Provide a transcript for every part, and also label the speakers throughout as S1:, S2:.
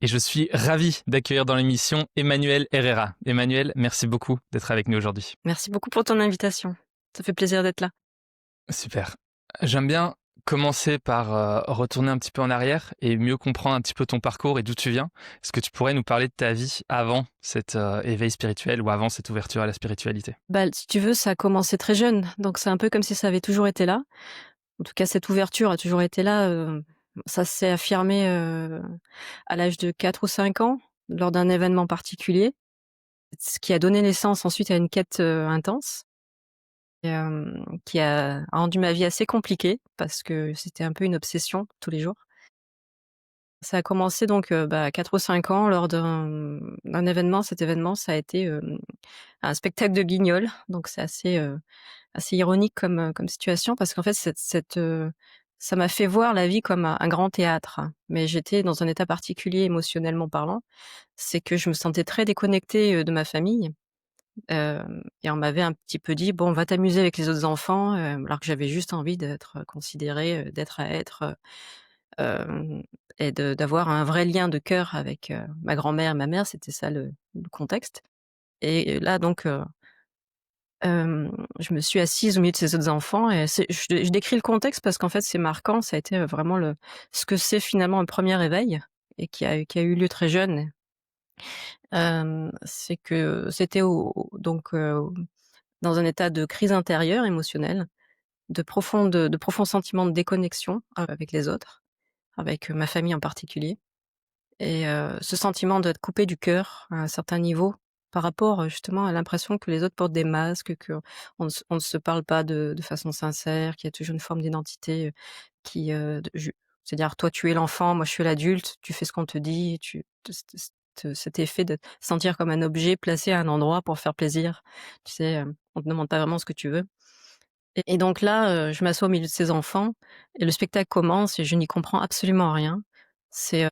S1: Et je suis ravi d'accueillir dans l'émission Emmanuel Herrera. Emmanuel, merci beaucoup d'être avec nous aujourd'hui.
S2: Merci beaucoup pour ton invitation. Ça fait plaisir d'être là.
S1: Super. J'aime bien commencer par retourner un petit peu en arrière et mieux comprendre un petit peu ton parcours et d'où tu viens. Est-ce que tu pourrais nous parler de ta vie avant cet éveil spirituel ou avant cette ouverture à la spiritualité?
S2: Bah, si tu veux, ça a commencé très jeune, donc c'est un peu comme si ça avait toujours été là. En tout cas, cette ouverture a toujours été là, ça s'est affirmé, à l'âge de 4 ou 5 ans, lors d'un événement particulier, ce qui a donné naissance ensuite à une quête, intense et qui a rendu ma vie assez compliquée parce que c'était un peu une obsession tous les jours. Ça a commencé donc, à 4 ou 5 ans lors d'un événement. Cet événement, ça a été, un spectacle de Guignol, donc c'est assez ironique comme situation parce qu'en fait ça m'a fait voir la vie comme un grand théâtre. Mais j'étais dans un état particulier émotionnellement parlant, c'est que je me sentais très déconnectée, de ma famille, et on m'avait un petit peu dit: «Bon, va t'amuser avec les autres enfants», alors que j'avais juste envie d'être considérée, d'être à être, hem et d'avoir un vrai lien de cœur avec, ma grand-mère et ma mère, c'était ça le contexte. Et là donc, je me suis assise au milieu de ces autres enfants et je décris le contexte parce qu'en fait, c'est marquant. Ça a été, vraiment ce que c'est finalement un premier éveil et qui a eu lieu très jeune. C'est que c'était donc, dans un état de crise intérieure émotionnelle, de profonds sentiments de déconnexion avec les autres, avec, ma famille en particulier. Et ce sentiment d'être coupé du cœur à un certain niveau par rapport, justement à l'impression que les autres portent des masques, qu'on ne se parle pas de façon sincère, qu'il y a toujours une forme d'identité, qui, de ju c'est-à-dire toi tu es l'enfant, moi je suis l'adulte, tu fais ce qu'on te dit, tu te cet effet de te sentir comme un objet placé à un endroit pour faire plaisir. Tu sais, on te demande pas vraiment ce que tu veux. Et donc là, je m'assois au milieu de ces enfants et le spectacle commence et je n'y comprends absolument rien. C'est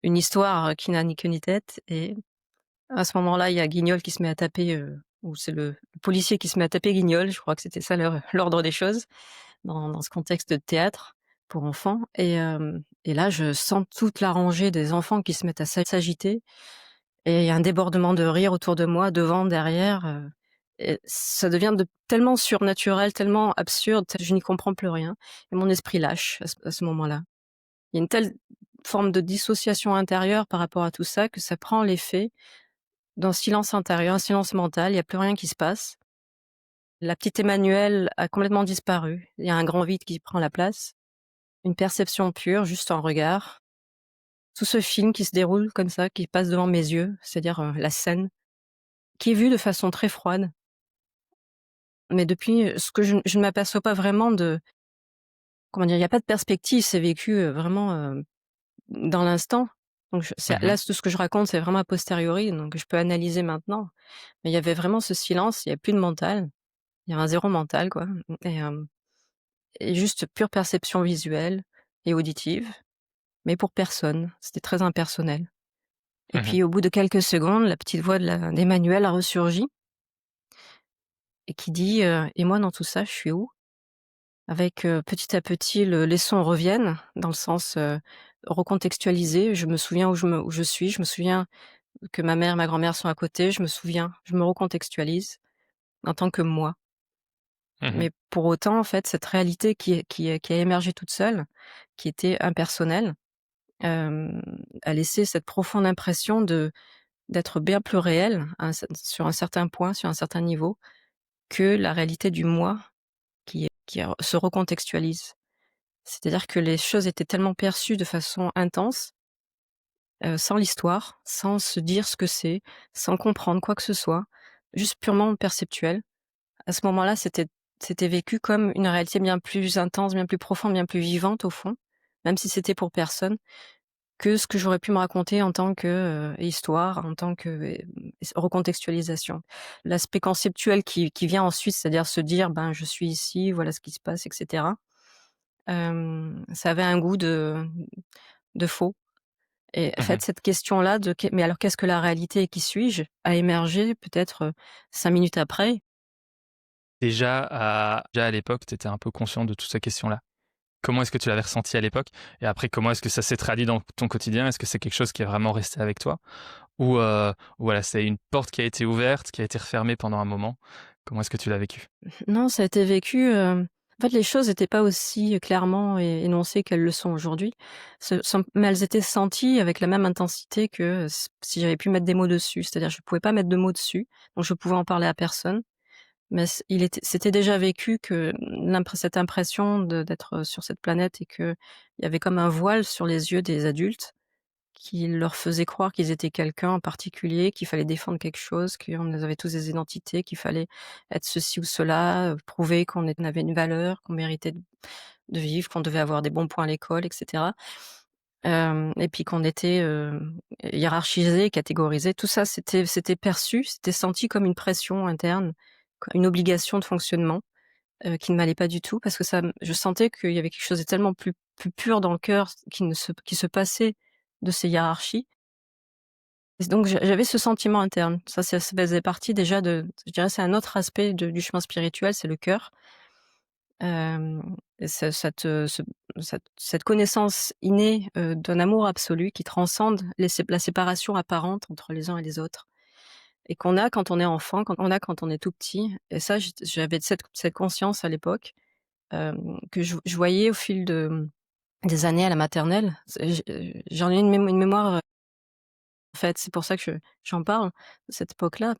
S2: une histoire qui n'a ni queue ni tête. Et à ce moment-là, il y a Guignol qui se met à taper, ou c'est le policier qui se met à taper Guignol, je crois que c'était ça l'ordre des choses dans ce contexte de théâtre pour enfants. Et là, je sens toute la rangée des enfants qui se mettent à s'agiter et il y a un débordement de rire autour de moi, devant, derrière, et ça devient tellement surnaturel, tellement absurde, je n'y comprends plus rien et mon esprit lâche à ce moment-là. Il y a une telle forme de dissociation intérieure par rapport à tout ça, que ça prend l'effet d'un silence intérieur, un silence mental, il y a plus rien qui se passe. La petite Emmanuelle a complètement disparu. Il y a un grand vide qui prend la place, une perception pure, juste un regard. Tout ce film qui se déroule comme ça, qui passe devant mes yeux, c'est-à-dire, la scène, qui est vue de façon très froide. Mais depuis, ce que je ne m'aperçois pas vraiment de comment dire? Il y a pas de perspective, c'est vécu, vraiment, dans l'instant. Donc c'est
S1: Mmh.
S2: là, tout ce que je raconte, c'est vraiment a posteriori, donc je peux analyser maintenant. Mais il y avait vraiment ce silence, il y a plus de mental, il y avait un zéro mental quoi. Et et juste pure perception visuelle et auditive, mais pour personne, c'était très impersonnel. Et
S1: Mmh.
S2: puis au bout de quelques secondes, la petite voix d'Emmanuel a ressurgi et qui dit, «Et moi dans tout ça, je suis où?» Avec, petit à petit les sons reviennent dans le sens, recontextualiser. Je me souviens où je suis, je me souviens que ma mère et ma grand-mère sont à côté, je me recontextualise en tant que moi.
S1: Mmh.
S2: Mais pour autant, en fait, cette réalité qui a émergé toute seule, qui était impersonnelle, hem, a laissé cette profonde impression d'être bien plus réelle sur un certain point, sur un certain niveau, que la réalité du moi se recontextualise. C'est-à-dire que les choses étaient tellement perçues de façon intense, sans l'histoire, sans se dire ce que c'est, sans comprendre quoi que ce soit, juste purement perceptuel. À ce moment-là, c'était vécu comme une réalité bien plus intense, bien plus profonde, bien plus vivante au fond, même si c'était pour personne, que ce que j'aurais pu me raconter en tant que, histoire, en tant que, recontextualisation. L'aspect conceptuel qui vient ensuite, c'est-à-dire se dire: «Ben, je suis ici, voilà ce qui se passe» et cetera, ça avait un goût de faux. Et en fait,
S1: Mmh.
S2: cette question-là de «Mais alors qu'est-ce que la réalité et qui suis-je?» a émergé peut-être, 5 minutes après.
S1: Déjà à l'époque, tu étais un peu conscient de toutes ces questions-là? Comment est-ce que tu l'avais ressenti à l'époque? Et après, comment est-ce que ça s'est traduit dans ton quotidien? Est-ce que c'est quelque chose qui est vraiment resté avec toi? Ou voilà, c'est une porte qui a été ouverte, qui a été refermée pendant un moment? Comment est-ce que tu l'as vécu?
S2: Non, ça a été vécu, en fait, les choses étaient pas aussi clairement énoncées qu'elles le sont aujourd'hui. Mais elles étaient senties avec la même intensité que si j'avais pu mettre des mots dessus. C'est-à-dire, je pouvais pas mettre de mots dessus, donc je pouvais en parler à personne. Mais c'était déjà vécu que cette impression d'être sur cette planète et qu'il y avait comme un voile sur les yeux des adultes qui leur faisait croire qu'ils étaient quelqu'un en particulier, qu'il fallait défendre quelque chose, qu'on avait tous des identités, qu'il fallait être ceci ou cela, prouver on avait une valeur, qu'on méritait de vivre, qu'on devait avoir des bons points à l'école, et cetera. Et puis qu'on était, hiérarchisés, catégorisés. Tout ça, c'était perçu, c'était senti comme une pression interne, une obligation de fonctionnement, qui ne m'allait pas du tout parce que je sentais qu'il y avait quelque chose de tellement plus pur dans le cœur qui se passait de ces hiérarchies. Et donc j'avais ce sentiment interne. Ça faisait partie déjà je dirais, c'est un autre aspect du chemin spirituel, c'est le cœur. Et cette connaissance innée, d'un amour absolu qui transcende la séparation apparente entre les uns et les autres et qu'on a quand on est enfant, quand on est tout petit. Et ça, j'avais cette conscience à l'époque, que je voyais au fil des années à la maternelle. J'en ai une mémoire, en fait, c'est pour ça que j'en parle de cette époque-là.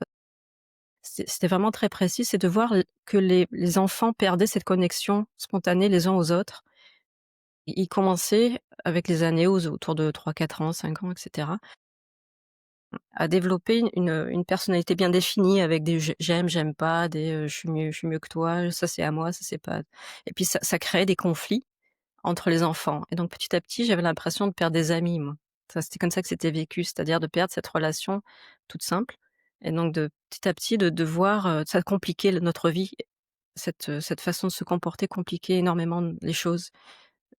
S2: C'était vraiment très précis, c'est de voir que les enfants perdaient cette connexion spontanée les uns aux autres. Ils commençaient avec les années, autour de 3, 4 ans, 5 ans, et cetera, à développer une personnalité bien définie avec des j'aime pas, des, je suis mieux que toi, ça c'est à moi, ça c'est pas. Et puis ça créait des conflits entre les enfants et donc petit à petit, j'avais l'impression de perdre des amis, moi. Ça, c'était comme ça que c'était vécu, c'est-à-dire de perdre cette relation toute simple et donc de petit à petit de voir, ça compliquer notre vie. Cette façon de se comporter compliquait énormément les choses.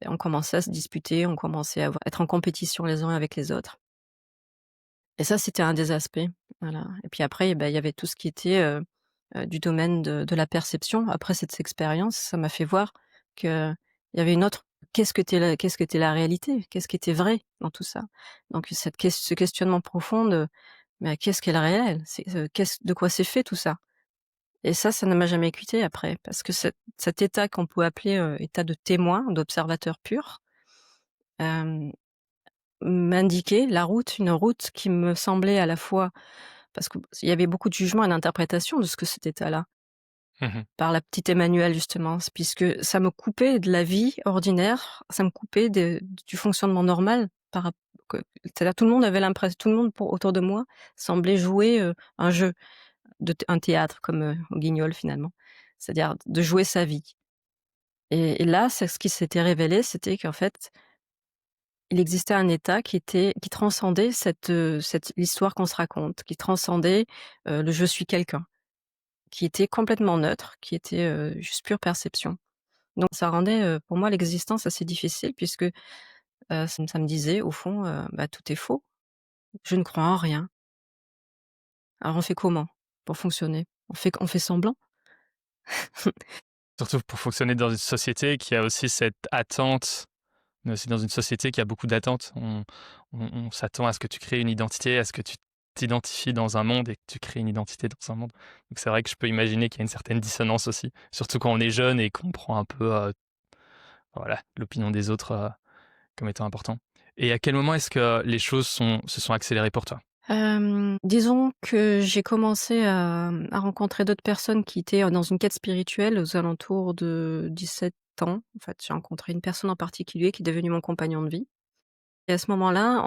S2: Et on commençait à se disputer, on commençait à être en compétition les uns avec les autres et ça, c'était un des aspects, voilà. Et puis après, il y avait tout ce qui était, du domaine de la perception. Après cette expérience, ça m'a fait voir qu'il y avait une autre qu'est-ce qu'était la réalité? Qu'est-ce qui était vrai dans tout ça? Donc ce questionnement profond mais qu'est-ce qu'est le réel? De quoi c'est fait tout ça? Et ça ne m'a jamais quitté après parce que cet état qu'on peut appeler, état de témoin, d'observateur pur, hem, m'indiquait une route qui me semblait à la fois parce qu'il y avait beaucoup de jugement et d'interprétation de ce que cet état-là,
S1: Mmh.
S2: par la petite Emmanuelle justement, puisque ça me coupait de la vie ordinaire, ça me coupait du fonctionnement normal par rap que c'est-à-dire tout le monde autour de moi semblait jouer, un jeu un théâtre comme, au Guignol finalement. C'est-à-dire de jouer sa vie et là, c'est ce qui s'était révélé, c'était qu'en fait, il existait un état qui transcendait l'histoire qu'on se raconte, qui transcendait, le «je suis quelqu'un», qui était complètement neutre, qui était, juste pure perception. Donc ça rendait, pour moi l'existence assez difficile puisque, ça me disait au fond, bah, tout est faux, je ne crois en rien. Alors on fait comment pour fonctionner? On fait semblant?
S1: Surtout pour fonctionner dans une société qui a aussi cette attente. On est aussi dans une société qui a beaucoup d'attentes. On s'attend à ce que tu crées une identité, à ce que tu t'identifies dans un monde et que tu crées une identité dans un monde. Donc c'est vrai que je peux imaginer qu'il y a une certaine dissonance aussi, surtout quand on est jeune et qu'on prend un peu, voilà, l'opinion des autres, comme étant important. Et à quel moment est-ce que les choses se sont accélérées pour toi?
S2: Disons que j'ai commencé à rencontrer d'autres personnes qui étaient, dans une quête spirituelle aux alentours de 17 ans. En fait, j'ai rencontré une personne en particulier qui est devenue mon compagnon de vie et à ce moment-là,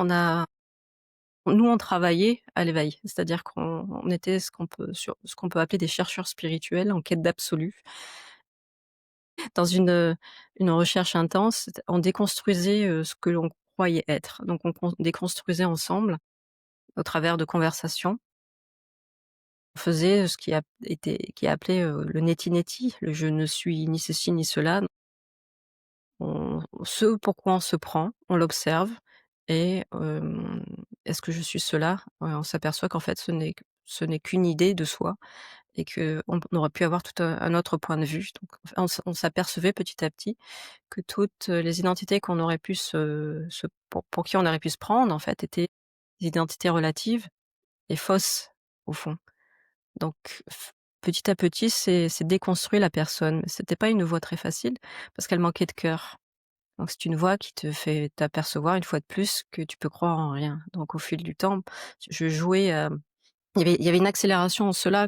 S2: on travaillait à l'éveil. C'est-à-dire qu'on était ce qu'on peut appeler des chercheurs spirituels en quête d'absolu. Dans une recherche intense, on déconstruisait, ce que l'on croyait être. Donc on déconstruisait ensemble au travers de conversations. On faisait qui est appelé, le neti-neti, le «je ne suis ni ceci ni cela». Ce pourquoi on se prend, on l'observe et est-ce que je suis cela? On s'aperçoit qu'en fait ce n'est qu'une idée de soi et qu'on aurait pu avoir tout un autre point de vue. Donc on s'apercevait petit à petit que toutes les identités qu'on aurait pu pour qui on aurait pu se prendre, en fait, étaient des identités relatives et fausses, au fond. Donc petit à petit, c'est déconstruit la personne. C'était pas une voie très facile parce qu'elle manquait de cœur. Donc c'est une voix qui te fait t'apercevoir une fois de plus que tu peux croire en rien. Donc au fil du temps, je jouais, il y avait une accélération en cela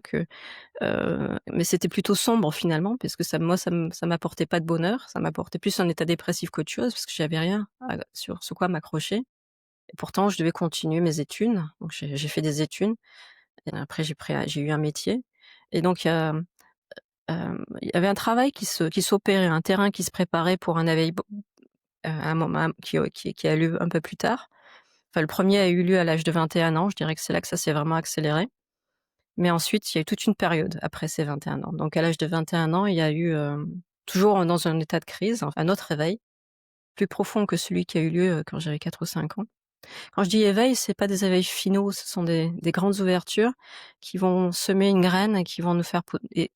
S2: mais c'était plutôt sombre finalement puisque ça m'apportait pas de bonheur, ça m'apportait plus un état dépressif qu'autre chose parce que j'avais rien sur quoi m'accrocher et pourtant je devais continuer mes études. Donc j'ai fait des études et après j'ai eu un métier et donc il y avait un travail qui s'opérait, un terrain qui se préparait pour un éveil un moment qui a lieu un peu plus tard. Enfin, le premier a eu lieu à l'âge de 21 ans, je dirais que c'est là que ça s'est vraiment accéléré. Mais ensuite, il y a eu toute une période après ces 21 ans. Donc à l'âge de 21 ans, il y a eu, toujours dans un état de crise, un autre éveil, plus profond que celui qui a eu lieu, quand j'avais 4 ou 5 ans. Quand je dis éveil, c'est pas des éveils finaux, ce sont des grandes ouvertures qui vont semer une graine et qui vont nous faire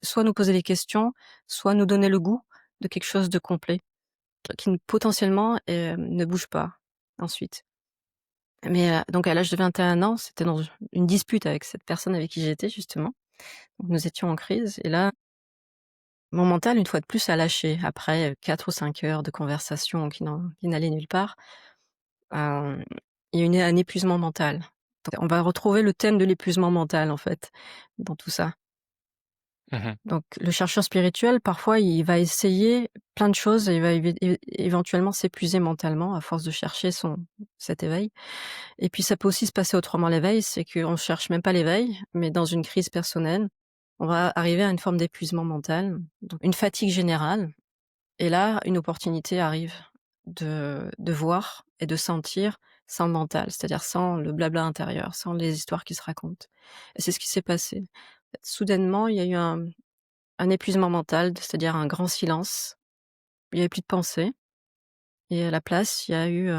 S2: soit nous poser des questions, soit nous donner le goût de quelque chose de complet, qui potentiellement, ne bouge pas ensuite. Mais, donc à l'âge de 21 ans, c'était dans une dispute avec cette personne avec qui j'étais justement. Donc nous étions en crise et là, mon mental, une fois de plus, a lâché. Après, 4 ou 5 heures de conversation qui n'allaient nulle part, hem, il y a eu un épuisement mental. Donc on va retrouver le thème de l'épuisement mental, en fait, dans tout ça.
S1: Mmh.
S2: Donc le chercheur spirituel, parfois, il va essayer plein de choses et il va éventuellement s'épuiser mentalement à force de chercher cet éveil. Et puis ça peut aussi se passer autrement l'éveil, c'est qu'on cherche même pas l'éveil, mais dans une crise personnelle, on va arriver à une forme d'épuisement mental, donc une fatigue générale et là, une opportunité arrive de voir et de sentir sans le mental, c'est-à-dire sans le blabla intérieur, sans les histoires qui se racontent et c'est ce qui s'est passé. Soudainement, il y a eu un épuisement mental, c'est-à-dire un grand silence. Il y avait plus de pensée et à la place, il y a eu,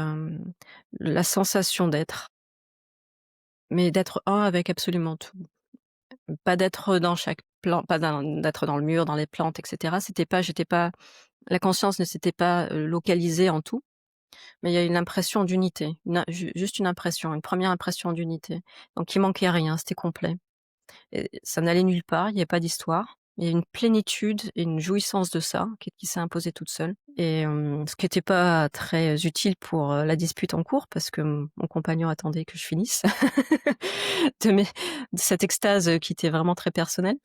S2: la sensation d'être. Mais d'être un avec absolument tout. Pas d'être dans chaque plan, pas d'être dans le mur, dans les plantes et cetera. J'étais pas la conscience ne s'était pas, localisée en tout, mais il y a une impression d'unité, juste une impression, une première impression d'unité. Donc il manquait rien, c'était complet et ça n'allait nulle part, il y avait pas d'histoire. Il y a une plénitude et une jouissance de ça qui s'est imposée toute seule et ce qui était pas très utile pour, la dispute en cours parce que mon compagnon attendait que je finisse de mes de cette extase, qui était vraiment très personnelle.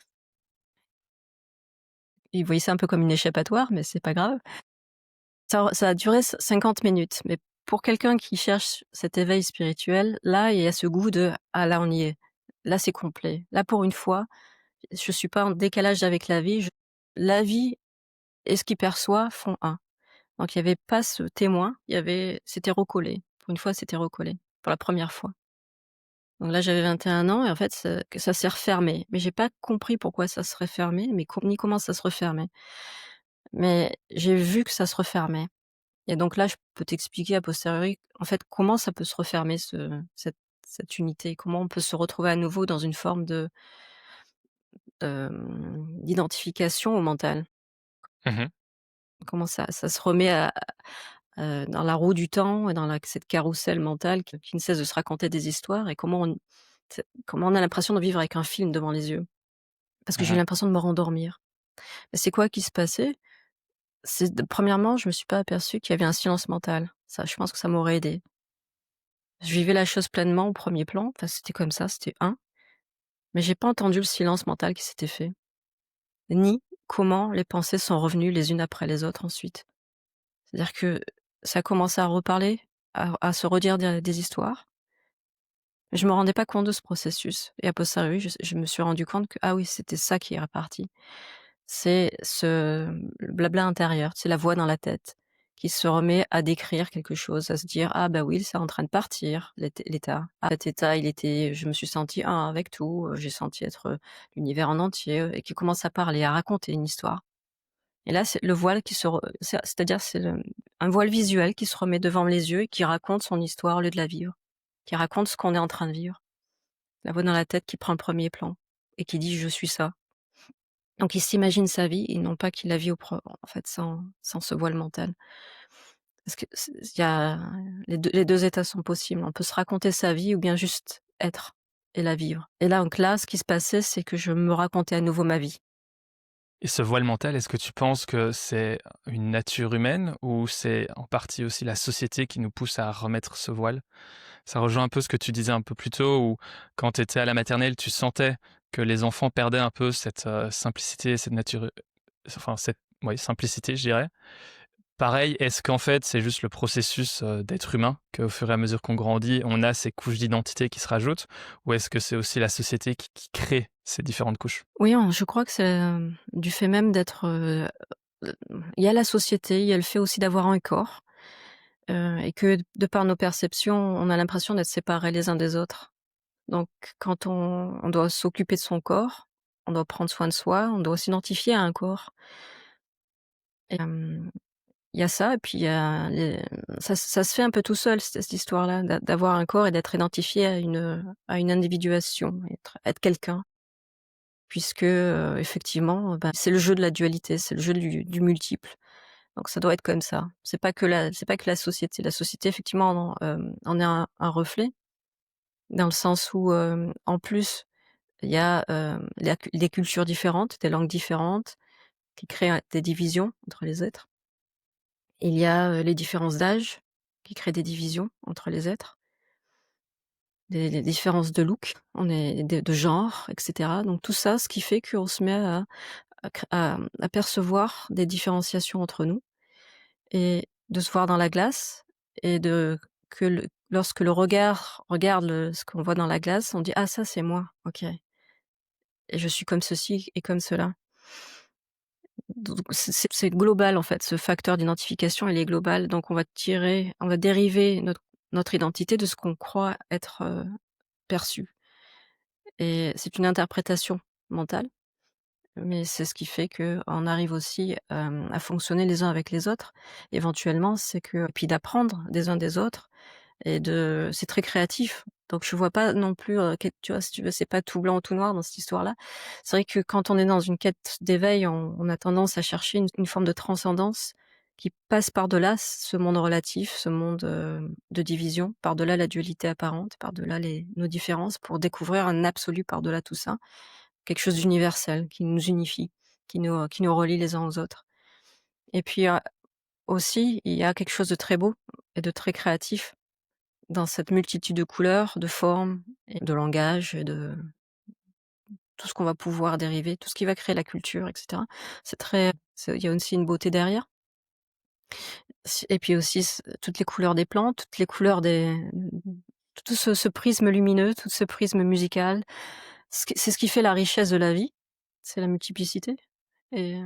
S2: Il voyait ça un peu comme une échappatoire, mais c'est pas grave. Ça a duré 50 minutes, mais pour quelqu'un qui cherche cet éveil spirituel, là, il y a ce goût de: «Ah là, on y est. Là, c'est complet. Là, pour une fois, je suis pas en décalage avec la vie, je la vie et ce qu'il perçoit font un». Donc il y avait pas ce témoin, c'était recollé. Pour une fois, c'était recollé, pour la première fois. Donc là, j'avais 21 ans et en fait, ça s'est refermé. Mais j'ai pas compris pourquoi ça se refermait, ni comment ça se refermait. Mais j'ai vu que ça se refermait et donc là, je peux t'expliquer a posteriori, en fait, comment ça peut se refermer cette unité. Comment on peut se retrouver à nouveau dans une forme d'identification au mental.
S1: Mmh.
S2: Comment ça se remet dans la roue du temps et dans cette carrousel mentale qui ne cesse de se raconter des histoires et comment on a l'impression de vivre avec un film devant les yeux. Parce que j'ai eu
S1: Mmh.
S2: l'impression de me rendormir. Et c'est quoi qui se passait? Premièrement, je me suis pas aperçue qu'il y avait un silence mental. Ça, je pense que ça m'aurait aidé. Je vivais la chose pleinement au premier plan, enfin, c'était comme ça, c'était mais j'ai pas entendu le silence mental qui s'était fait, ni comment les pensées sont revenues les unes après les autres ensuite. C'est-à-dire que ça a commencé à reparler, à se redire des histoires. Je me rendais pas compte de ce processus et a posteriori, je me suis rendu compte que, ah oui, c'était ça qui est reparti. C'est le blabla intérieur, c'est la voix dans la tête qui se remet à décrire quelque chose, à se dire: «Ah bah oui, c'est en train de partir, l'état. Ah cet état, je me suis sentie un avec tout, j'ai senti être, l'univers en entier», et qui commence à parler, à raconter une histoire. Et là, c'est le voile qui se re c'est-à-dire c'est un voile visuel qui se remet devant les yeux et qui raconte son histoire au lieu de la vivre, qui raconte ce qu'on est en train de vivre. La voix dans la tête qui prend le premier plan et qui dit: «Je suis ça». Donc il s'imagine sa vie et non pas qu'il la vit en fait, sans ce voile mental. Parce que il y a les deux états sont possibles. On peut se raconter sa vie ou bien juste être et la vivre. Et là, donc là, ce qui se passait, c'est que je me racontais à nouveau ma vie.
S1: Et ce voile mental, est-ce que tu penses que c'est une nature humaine ou c'est en partie aussi la société qui nous pousse à remettre ce voile? Ça rejoint un peu ce que tu disais un peu plus tôt où quand tu étais à la maternelle, tu sentais que les enfants perdaient un peu cette, simplicité, cette nature, enfin cette, ouais, simplicité, je dirais. Pareil, est-ce qu'en fait, c'est juste le processus, d'être humain, qu'au fur et à mesure qu'on grandit, on a ces couches d'identité qui se rajoutent? Ou est-ce que c'est aussi la société qui crée ces différentes couches?
S2: Oui, je crois que c'est, du fait même d'être, il y a la société, il y a le fait aussi d'avoir un corps, et que de par nos perceptions, on a l'impression d'être séparés les uns des autres. Donc quand on doit s'occuper de son corps, on doit prendre soin de soi, on doit s'identifier à un corps. Et il y a ça et puis il y a ça se fait un peu tout seul cette histoire-là d'avoir un corps et d'être identifié à une individuation, être quelqu'un. Puisque, effectivement, bah, c'est le jeu de la dualité, c'est le jeu du multiple. Donc ça doit être comme ça. C'est pas que la société. La société effectivement en est un reflet, dans le sens où, en plus, il y a, des cultures différentes, des langues différentes qui créent, des divisions entre les êtres. Il y a, les différences d'âge qui créent des divisions entre les êtres, des différences de look, on est de genre et cetera. Donc tout ça, ce qui fait qu'on se met à percevoir des différenciations entre nous et de se voir dans la glace et lorsque le regard regarde ce qu'on voit dans la glace, on dit: «Ah ça c'est moi, OK et je suis comme ceci et comme cela». Donc c'est global en fait, ce facteur d'identification il est global, donc on va dériver notre identité de ce qu'on croit être, perçu et c'est une interprétation mentale. Mais c'est ce qui fait qu'on arrive aussi, à fonctionner les uns avec les autres. Éventuellement, c'est que et puis d'apprendre des uns des autres c'est très créatif. Donc je vois pas non plus, que tu vois, si tu veux, c'est pas tout blanc ou tout noir dans cette histoire-là. C'est vrai que quand on est dans une quête d'éveil, on a tendance à chercher une forme de transcendance qui passe par-delà ce monde relatif, ce monde, de division, par-delà la dualité apparente, par-delà nos différences pour découvrir un absolu par-delà tout ça. Quelque chose d'universel qui nous unifie, qui nous relie les uns aux autres. Et puis, aussi, il y a quelque chose de très beau et de très créatif dans cette multitude de couleurs, de formes et de langage et de tout ce qu'on va pouvoir dériver, tout ce qui va créer la culture et cetera. Il y a aussi une beauté derrière. Et puis aussi toutes les couleurs des plantes, toutes les couleurs tout ce prisme lumineux, tout ce prisme musical. C'est ce qui fait la richesse de la vie, c'est la multiplicité et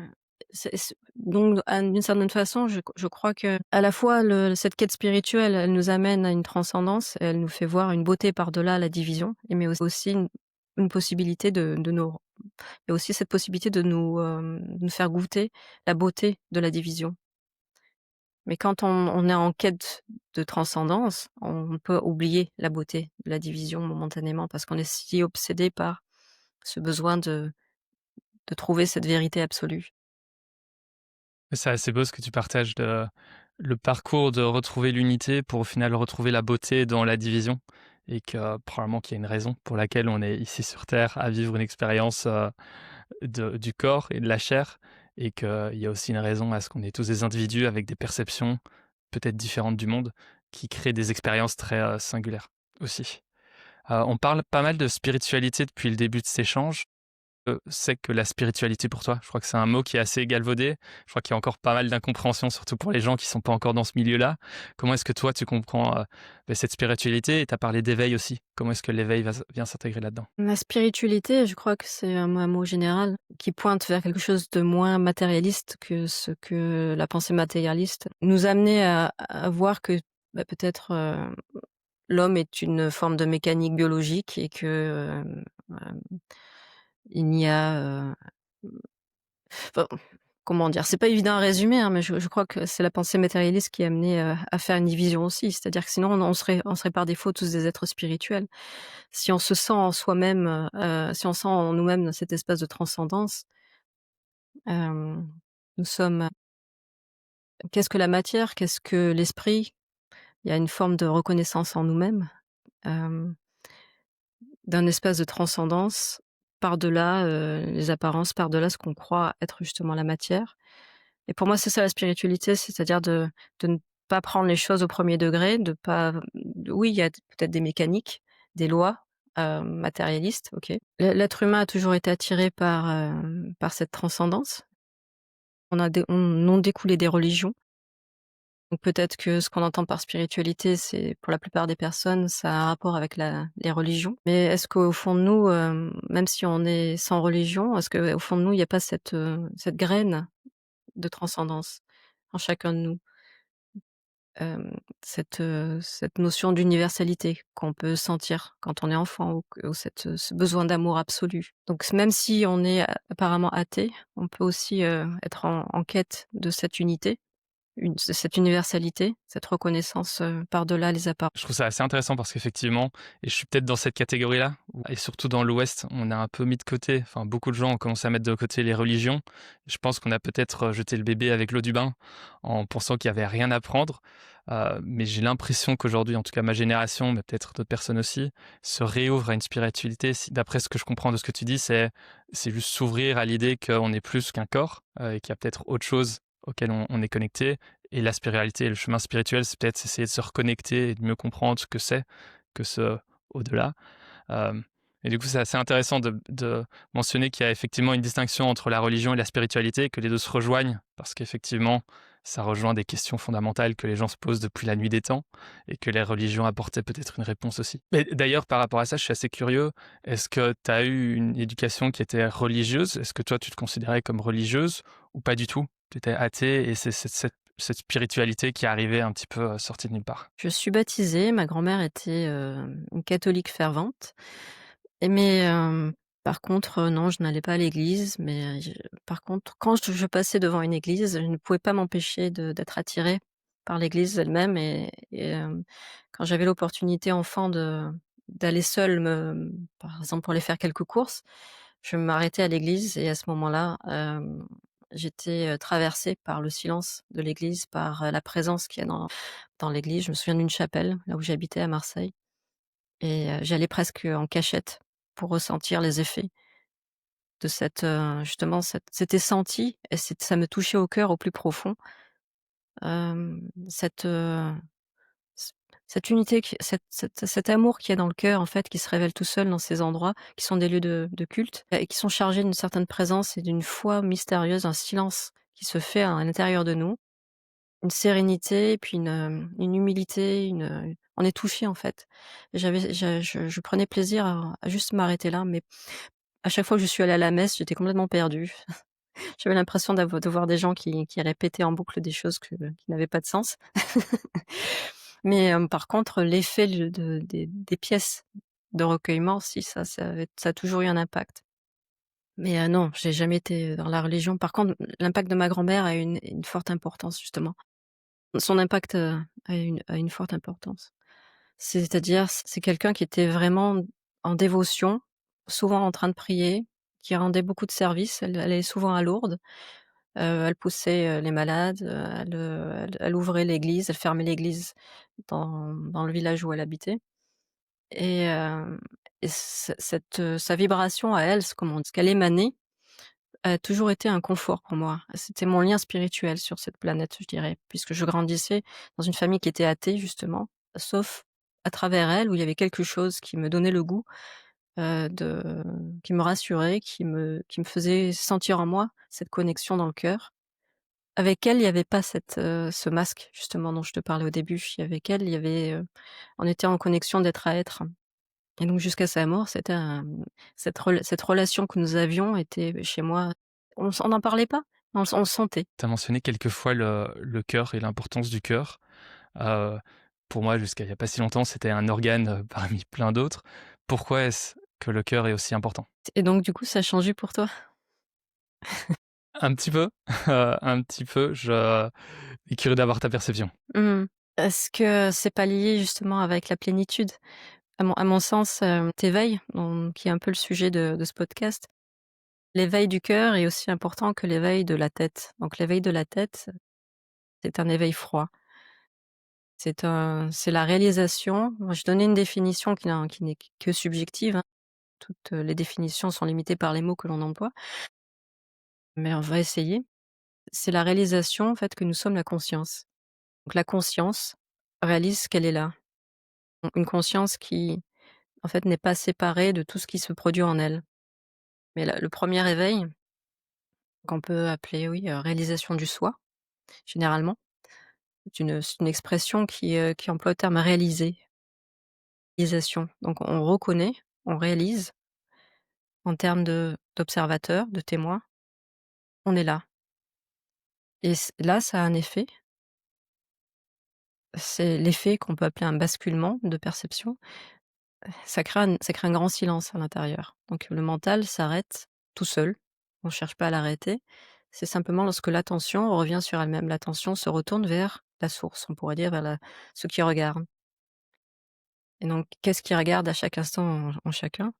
S2: donc d'une certaine façon, je crois qu'à la fois cette quête spirituelle, elle nous amène à une transcendance, elle nous fait voir une beauté par-delà la division mais aussi une possibilité de nous il y a aussi cette possibilité de nous faire goûter la beauté de la division. Mais quand on est en quête de transcendance, on peut oublier la beauté de la division momentanément parce qu'on est si obsédé par ce besoin de trouver cette vérité absolue.
S1: C'est assez beau ce que tu partages de le parcours de retrouver l'unité pour au final retrouver la beauté dans la division et que probablement qu'il y a une raison pour laquelle on est ici sur terre à vivre une expérience, du corps et de la chair et qu'il y a aussi une raison à ce qu'on est tous des individus avec des perceptions peut-être différentes du monde qui créent des expériences très, singulières aussi. On parle pas mal de spiritualité depuis le début de cet échange. C'est que la spiritualité pour toi? Je crois que c'est un mot qui est assez galvaudé. Je crois qu'il y a encore pas mal d'incompréhension, surtout pour les gens qui sont pas encore dans ce milieu-là. Comment est-ce que toi tu comprends, cette spiritualité? Et tu as parlé d'éveil aussi. Comment est-ce que l'éveil vient s'intégrer là-dedans?
S2: La spiritualité, je crois que c'est un mot général qui pointe vers quelque chose de moins matérialiste que ce que la pensée matérialiste nous amenait à voir que, bah, peut-être, l'homme est une forme de mécanique biologique et que, il n'y a, enfin, comment dire? C'est pas évident à résumer, hein, mais je crois que c'est la pensée matérialiste qui a amené, à faire une division aussi. C'est-à-dire que sinon on serait par défaut tous des êtres spirituels. Si on se sent en soi-même, si on sent en nous-mêmes cette espèce de transcendance, Hem, nous sommes qu'est-ce que la matière? Qu'est-ce que l'esprit? Il y a une forme de reconnaissance en nous-mêmes, hem, d'un espace de transcendance par-delà, les apparences, par-delà ce qu'on croit être justement la matière. Et pour moi, c'est ça la spiritualité, c'est-à-dire de ne pas prendre les choses au premier degré, de pas oui, il y a peut-être des mécaniques, des lois, matérialistes, OK. L'être humain a toujours été attiré par cette transcendance. On ont découlé des religions, donc peut-être que ce qu'on entend par spiritualité, c'est pour la plupart des personnes, ça a un rapport avec la les religions. Mais est-ce qu'au fond de nous, même si on est sans religion, est-ce qu'au fond de nous, il y a pas cette graine de transcendance en chacun de nous? Cette notion d'universalité qu'on peut sentir quand on est enfant ou ce besoin d'amour absolu. Donc même si on est apparemment athée, on peut aussi, être en quête de cette unité, de cette universalité, cette reconnaissance, par-delà les apparences.
S1: Je trouve ça assez intéressant parce qu'effectivement, et je suis peut-être dans cette catégorie-là, et surtout dans l'Ouest, on a un peu mis de côté, enfin beaucoup de gens ont commencé à mettre de côté les religions. Je pense qu'on a peut-être jeté le bébé avec l'eau du bain en pensant qu'il y avait rien à prendre. Mais j'ai l'impression qu'aujourd'hui, en tout cas ma génération, mais peut-être d'autres personnes aussi, se réouvre à une spiritualité. D'après ce que je comprends de ce que tu dis, c'est juste s'ouvrir à l'idée qu'on est plus qu'un corps et qu'il y a peut-être autre chose auquel on est connecté. Et la spiritualité, le chemin spirituel, c'est peut-être essayer de se reconnecter et de mieux comprendre ce que c'est que ce au-delà. Euh, et du coup, c'est assez intéressant de mentionner qu'il y a effectivement une distinction entre la religion et la spiritualité, que les deux se rejoignent, parce qu'effectivement, ça rejoint des questions fondamentales que les gens se posent depuis la nuit des temps, et que les religions apportaient peut-être une réponse aussi. Mais d'ailleurs, par rapport à ça, je suis assez curieux. Est-ce que tu as eu une éducation qui était religieuse? Est-ce que toi, tu te considérais comme religieuse ou pas du tout? Tu étais athée et c'est cette spiritualité qui est arrivée un petit peu sortie de nulle part.
S2: Je suis baptisée, ma grand-mère était, une catholique fervente. Mais par contre, non, je n'allais pas à l'église, mais par contre, quand je passais devant une église, je ne pouvais pas m'empêcher d'être attirée par l'église elle-même et quand j'avais l'opportunité enfant d'aller seule par exemple, pour aller faire quelques courses, je m'arrêtais à l'église et à ce moment-là, j'étais, traversée par le silence de l'église, par, la présence qu'il y a dans l'église. Je me souviens d'une chapelle, là où j'habitais à Marseille. Et j'allais presque en cachette pour ressentir les effets de justement c'était senti et ça me touchait au cœur au plus profond, hem, cette, c cette unité cet amour qu'il y a dans le cœur, en fait, qui se révèle tout seul dans ces endroits qui sont des lieux de culte et qui sont chargés d'une certaine présence et d'une foi mystérieuse, un silence qui se fait à l'intérieur de nous, une sérénité et puis une humilité, on est touché, en fait. Je prenais plaisir à juste m'arrêter là, mais à chaque fois que je suis allée à la messe, j'étais complètement perdue. J'avais l'impression de voir des gens qui répétaient en boucle des choses qui n'avaient pas de sens. Mais, par contre, l'effet des pièces de recueillement, si ça a toujours eu un impact. Mais, non, j'ai jamais été dans la religion. Par contre, l'impact de ma grand-mère a une forte importance justement. Son impact, a une forte importance. C'est-à-dire, c'est quelqu'un qui était vraiment en dévotion, souvent en train de prier, qui rendait beaucoup de services. Elle allait souvent à Lourdes, elle poussait, les malades, elle ouvrait l'église, elle fermait l'église dans le village où elle habitait et hem et sa vibration à elle, ce qu'elle émanait, a toujours été un confort pour moi. C'était mon lien spirituel sur cette planète, je dirais, puisque je grandissais dans une famille qui était athée justement, sauf à travers elle, où il y avait quelque chose qui me donnait le goût, de qui me rassurait, qui me faisait sentir en moi cette connexion dans le cœur. Avec elle, il y avait pas ce masque justement dont je te parlais au début. Avec elle, il y avait, on était en connexion d'être à être et donc jusqu'à sa mort, c'était cette relation que nous avions était chez moi, on n'en parlait pas, on le sentait.
S1: Tu as mentionné quelques fois le cœur et l'importance du cœur. Heu, pour moi, jusqu'à il y a pas si longtemps, c'était un organe, parmi plein d'autres. Pourquoi est-ce que le cœur est aussi important?
S2: Et donc du coup, ça a changé pour toi?
S1: Un petit peu, un petit peu, je suis curieux d'avoir ta perception.
S2: Mmh. Est-ce que c'est pas lié justement avec la plénitude? À mon sens, tu donc qui est un peu le sujet de ce podcast, L'éveil du cœur est aussi important que l'éveil de la tête. Donc l'éveil de la tête, c'est un éveil froid. C'est la réalisation, moi je donnais une définition qui n'est que subjective, hein. Toutes, les définitions sont limitées par les mots que l'on emploie, mais on va essayer. C'est la réalisation, en fait, que nous sommes la conscience. Donc la conscience réalise qu'elle est là. Une conscience qui, en fait, n'est pas séparée de tout ce qui se produit en elle. Mais le premier éveil, qu'on peut appeler, oui, réalisation du soi, généralement, c'est une expression qui emploie le terme réaliser, réalisation. Donc on reconnaît, on réalise en termes d'observateur, de témoin, on est là. Et là, ça a un effet, c'est l'effet qu'on peut appeler un basculement de perception. Ça crée un grand silence à l'intérieur. Donc le mental s'arrête tout seul, on cherche pas à l'arrêter. C'est simplement lorsque l'attention revient sur elle-même. L'attention se retourne vers la source, on pourrait dire vers ce qui regarde. Et donc qu'est-ce qui regarde à chaque instant en chacun?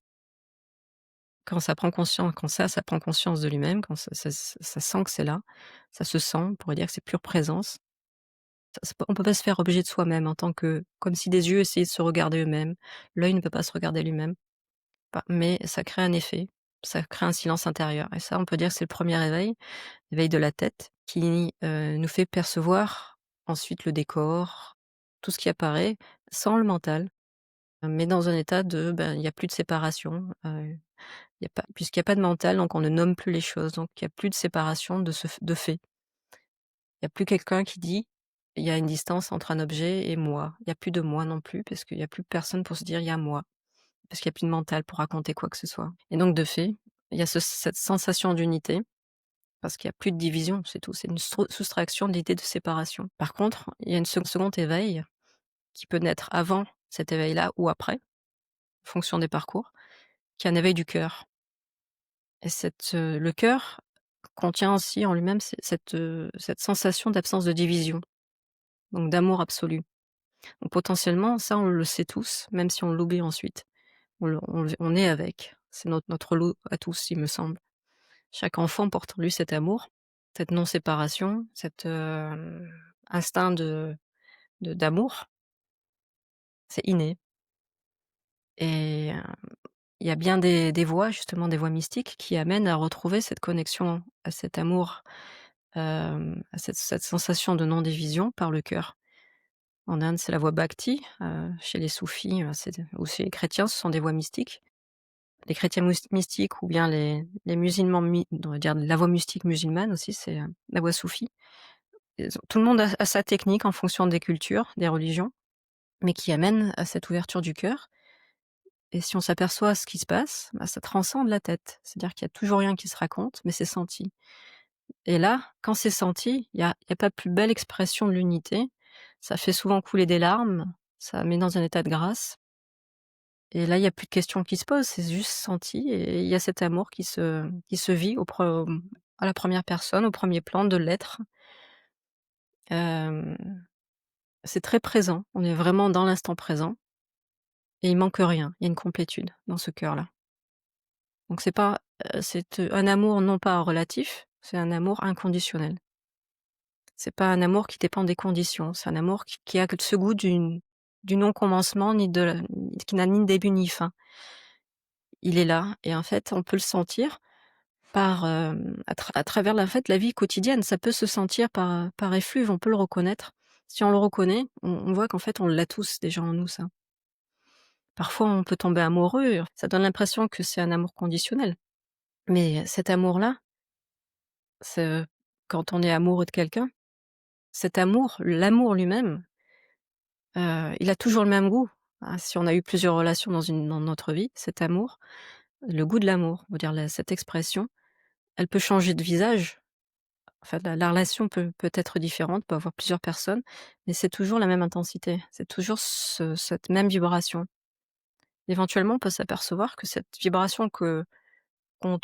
S2: Quand ça prend conscience de lui-même, quand ça sent que c'est là, ça se sent, on pourrait dire que c'est pure présence. On peut pas se faire objet de soi-même en tant que comme si des yeux essayaient de se regarder eux-mêmes. L'œil ne peut pas se regarder lui-même. Pas mais ça crée un effet, ça crée un silence intérieur et ça, on peut dire que c'est le premier éveil, l'éveil de la tête qui, nous fait percevoir ensuite le décor, tout ce qui apparaît sans le mental, mais dans un état de, ben, il y a plus de séparation, il y a pas puisqu'il y a pas de mental, donc on ne nomme plus les choses, donc il y a plus de séparation de fait. Il y a plus quelqu'un qui dit: «Il y a une distance entre un objet et moi». Il y a plus de moi non plus parce qu'il y a plus personne pour se dire: «Il y a moi». Parce qu'il y a plus de mental pour raconter quoi que ce soit et donc de fait, il y a cette sensation d'unité parce qu'il y a plus de division, c'est tout. C'est une soustraction de l'idée de séparation. Par contre, il y a une second éveil qui peut naître avant cet éveil-là ou après, en fonction des parcours, qui est un éveil du cœur et le cœur contient aussi en lui-même cette sensation d'absence de division, donc d'amour absolu. Donc potentiellement, ça, on le sait tous, même si on l'oublie ensuite. On est avec. C'est notre lot à tous, il me semble. Chaque enfant porte en lui cet amour, cette non-séparation, cet, instinct d'amour. C'est inné et il y a bien des voies, justement, des voies mystiques qui amènent à retrouver cette connexion à cet amour, à cette sensation de non-division par le cœur. En Inde, c'est la voie bhakti, chez les soufis, ou chez les chrétiens, ce sont des voies mystiques. Les chrétiens mystiques ou bien les musulmans on va dire la voie mystique musulmane aussi, c'est, la voie soufie. Tout le monde a sa technique en fonction des cultures, des religions, mais qui amène à cette ouverture du cœur et si on s'aperçoit ce qui se passe, bah, ça transcende la tête. C'est-à-dire qu'il y a toujours rien qui se raconte, mais c'est senti et là, quand c'est senti, il y a pas plus belle expression de l'unité. Ça fait souvent couler des larmes, ça met dans un état de grâce. Et là, il y a plus de questions qui se posent, c'est juste senti et il y a cet amour qui se vit à la première personne, au premier plan de l'être. Hem, c'est très présent, on est vraiment dans l'instant présent et il manque rien, il y a une complétude dans ce cœur-là. Donc c'est pas, un amour non pas relatif, c'est un amour inconditionnel. C'est pas un amour qui dépend des conditions, c'est un amour qui a que ce goût du non-commencement ni de la qui n'a ni début ni fin. Il est là et en fait, on peut le sentir par, à travers la vie quotidienne. Ça peut se sentir par effluve, on peut le reconnaître. Si on le reconnaît, on voit qu'en fait on l'a tous déjà en nous ça. Parfois on peut tomber amoureux, ça donne l'impression que c'est un amour conditionnel. Mais cet amour-là, ce quand on est amoureux de quelqu'un, cet amour, l'amour lui-même, il a toujours le même goût. Hein, si on a eu plusieurs relations dans notre vie, cet amour, le goût de l'amour, on va dire cette expression, elle peut changer de visage. Enfin, la relation peut être différente, peut avoir plusieurs personnes, mais c'est toujours la même intensité. C'est toujours cette même vibration. Éventuellement, on peut s'apercevoir que cette vibration qu'on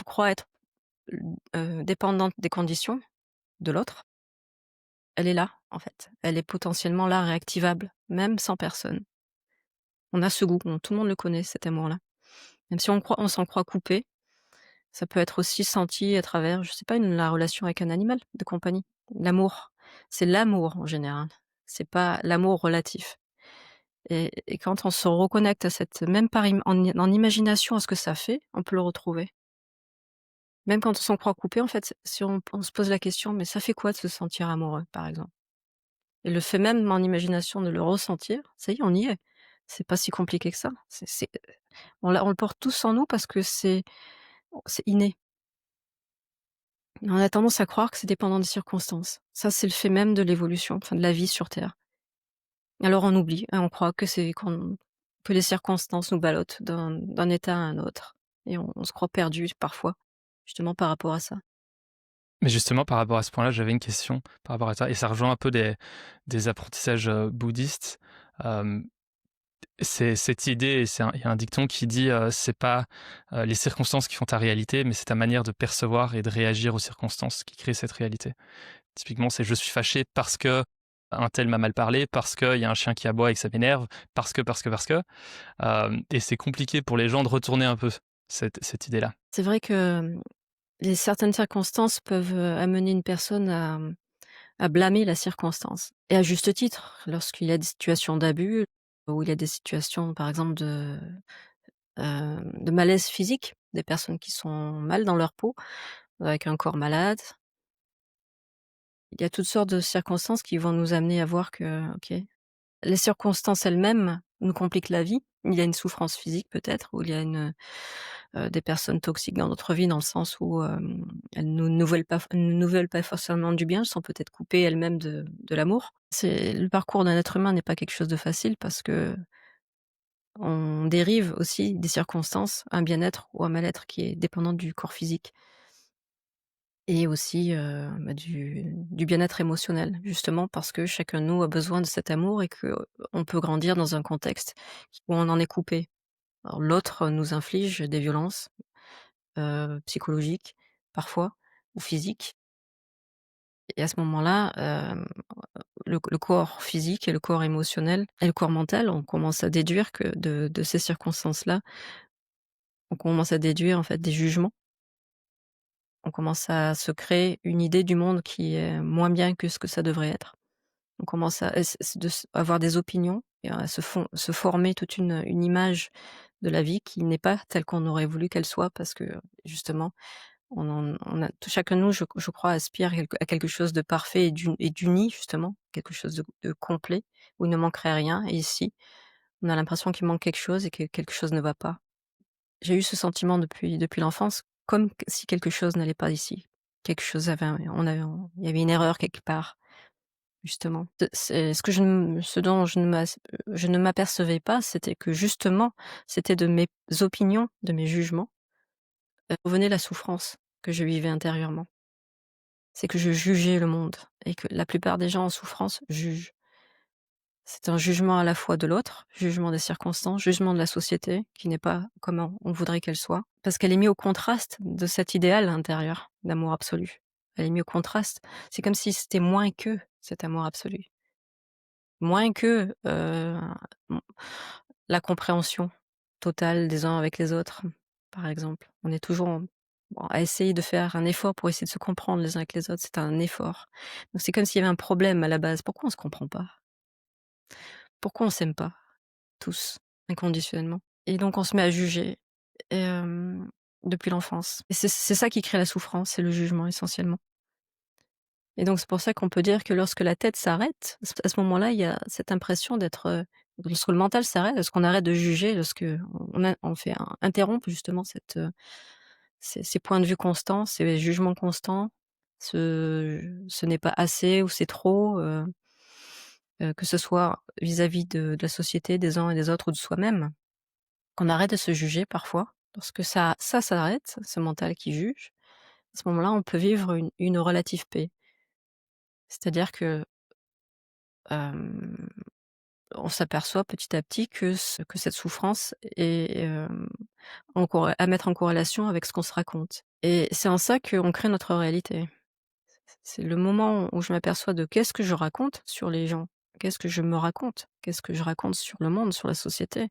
S2: croit être, dépendante des conditions de l'autre, elle est là, en fait. Elle est potentiellement là, réactivable, même sans personne. On a ce goût, tout le monde le connaît, cet amour-là. Même si on s'en croit coupé, Ça peut être aussi senti à travers, je sais pas, la relation avec un animal de compagnie. L'amour, c'est l'amour en général, c'est pas l'amour relatif et quand on se reconnecte à cette même par im en imagination à ce que ça fait, on peut le retrouver. Même quand on s'en croit coupé, en fait, si on se pose la question: «Mais ça fait quoi de se sentir amoureux?» par exemple et le fait même en imagination de le ressentir, ça y est, on y est. C'est pas si compliqué que ça. On le porte tous en nous parce que c'est inné. On a tendance à croire que c'est dépendant des circonstances. Ça, c'est le fait même de l'évolution, enfin de la vie sur terre. Alors on oublie et on croit que les circonstances nous ballottent d'un état à un autre et on se croit perdu parfois, justement par rapport à ça.
S1: Mais justement, par rapport à ce point-là, j'avais une question par rapport à ça et ça rejoint un peu des apprentissages, bouddhistes. Hem, c'est cette idée et il y a un dicton qui dit, c'est pas, les circonstances qui font ta réalité, mais c'est ta manière de percevoir et de réagir aux circonstances qui crée cette réalité. Typiquement, c'est: «Je suis fâché parce que un tel m'a mal parlé, parce qu'il y a un chien qui aboie et que ça m'énerve, parce que». Et c'est compliqué pour les gens de retourner un peu cette idée-là.
S2: C'est vrai que, les certaines circonstances peuvent, amener une personne à blâmer la circonstance et à juste titre. Lorsqu'il y a des situations d'abus, ou il y a des situations, par exemple, de malaise physique, des personnes qui sont mal dans leur peau, avec un corps malade. Il y a toutes sortes de circonstances qui vont nous amener à voir que, OK, les circonstances elles-mêmes nous compliquent la vie. Il y a une souffrance physique peut-être, ou il y a des personnes toxiques dans notre vie, dans le sens où, elles nous veulent pas forcément du bien, elles sont peut-être coupées elles-mêmes de l'amour. C'est le parcours d'un être humain n'est pas quelque chose de facile parce qu'on dérive aussi des circonstances, un bien-être ou un mal-être qui est dépendant du corps physique et aussi, du bien-être émotionnel. Justement parce que chacun de nous a besoin de cet amour et qu'on peut grandir dans un contexte où on en est coupé. Alors l'autre nous inflige des violences, psychologiques parfois ou physiques et à ce moment-là, le corps physique et le corps émotionnel et le corps mental, on commence à déduire que de ces circonstances-là, on commence à déduire en fait des jugements. On commence à se créer une idée du monde qui est moins bien que ce que ça devrait être. On commence à s s de s avoir des opinions et à se former toute une image de la vie qui n'est pas telle qu'on aurait voulu qu'elle soit parce que justement on a chacun de nous, je crois, aspire à quelque chose de parfait et d'uni justement, quelque chose de complet, où il ne manquerait rien et ici, on a l'impression qu'il manque quelque chose et que quelque chose ne va pas. J'ai eu ce sentiment depuis l'enfance, comme q si quelque chose n'allait pas ici. Quelque chose avait un on avait on il y avait une erreur quelque part, justement. C'est ce dont je ne m'apercevais pas, c'était que justement, c'était de mes opinions, de mes jugements, provenait la souffrance que je vivais intérieurement. C'est que je jugeais le monde et que la plupart des gens en souffrance jugent. C'est un jugement à la fois de l'autre, jugement des circonstances, jugement de la société qui n'est pas comme on voudrait qu'elle soit, parce qu'elle est mise au contraste de cet idéal intérieur d'amour absolu. Elle est mise au contraste. C'est comme si c'était moins que cet amour absolu, moins que, mmh, la compréhension totale des uns avec les autres, par exemple. On est toujours à essayer de faire un effort pour essayer de se comprendre les uns avec les autres, c'est un effort. Donc c'est comme s'il y avait un problème à la base. Pourquoi on se comprend pas? Pourquoi on s'aime pas tous, inconditionnellement? Et donc on se met à juger, depuis l'enfance et c'est ça qui crée la souffrance, c'est le jugement essentiellement et donc c'est pour ça qu'on peut dire que lorsque la tête s'arrête, à ce moment-là, il y a cette impression d'être, lorsque le mental s'arrête, lorsqu'on arrête de juger, lorsque on fait interrompre justement ces points de vue constants, ces jugements constants, ce n'est pas assez ou c'est trop, que ce soit vis-à-vis de la société, des uns et des autres ou de soi-même. Qu'on arrête de se juger parfois, lorsque ça s'arrête, ce mental qui juge, à ce moment-là, on peut vivre une relative paix. C'est-à-dire que, hem, on s'aperçoit petit à petit que cette souffrance est, à mettre en corrélation avec ce qu'on se raconte et c'est en ça qu'on crée notre réalité. C'est le moment où je m'aperçois de qu'est-ce que je raconte sur les gens? Qu'est-ce que je me raconte? Qu'est-ce que je raconte sur le monde, sur la société?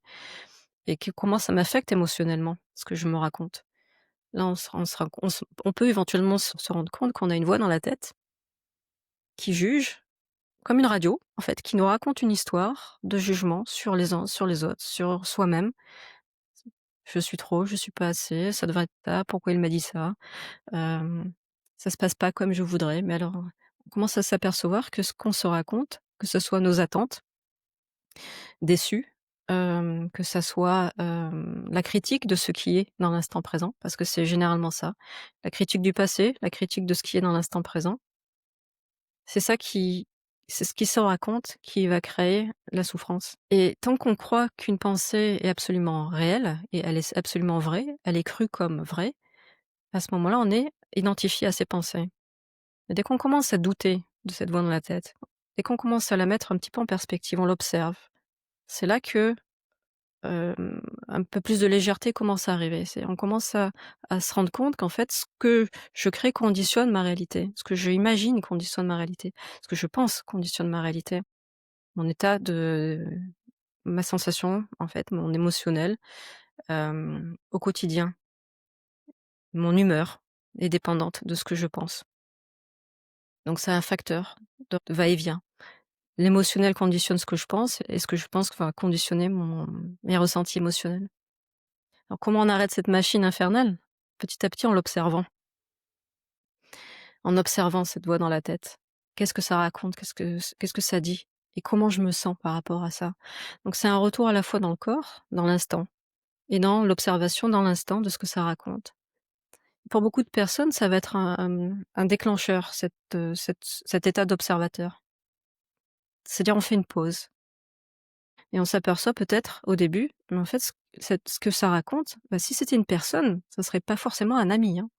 S2: Et comment ça m'affecte émotionnellement, ce que je me raconte? Là, on peut éventuellement se rendre compte qu'on a une voix dans la tête qui juge, comme une radio, en fait, qui nous raconte une histoire de jugement sur les uns, sur les autres, sur soi-même. Je suis trop, je suis pas assez, ça devrait être ça, pourquoi il m'a dit ça? Ça se passe pas comme je voudrais. Mais alors, on commence à s'apercevoir que ce qu'on se raconte, que ce soit nos attentes déçues, que ça soit, la critique de ce qui est dans l'instant présent, parce que c'est généralement ça. La critique du passé, la critique de ce qui est dans l'instant présent. C'est ça qui c'est ce qui se raconte qui va créer la souffrance. Et tant qu'on croit qu'une pensée est absolument réelle et elle est absolument vraie, elle est crue comme vraie, à ce moment-là, on est identifié à ces pensées. Et dès qu'on commence à douter de cette voix dans la tête, dès qu'on commence à la mettre un petit peu en perspective, on l'observe, c'est là que, un peu plus de légèreté commence à arriver. On commence à se rendre compte qu'en fait, ce que je crée conditionne ma réalité. Ce que je imagine conditionne ma réalité. Ce que je pense conditionne ma réalité. Mon état de ma sensation, en fait, mon émotionnel, au quotidien. Mon humeur est dépendante de ce que je pense. Donc c'est un facteur de va-et-vient. L'émotionnel conditionne ce que je pense et ce que je pense va conditionner mes ressentis émotionnels. Alors comment on arrête cette machine infernale? Petit à petit en l'observant, en observant cette voix dans la tête. Qu'est-ce que ça raconte? Qu'est-ce que ça dit? Et comment je me sens par rapport à ça? Donc c'est un retour à la fois dans le corps, dans l'instant, et dans l'observation dans l'instant de ce que ça raconte. Pour beaucoup de personnes, ça va être un déclencheur, cet état d'observateur. C'est-à-dire on fait une pause et on s'aperçoit peut-être au début, mais en fait ce que ça raconte, bah, si c'était une personne, ça serait pas forcément un ami, hein.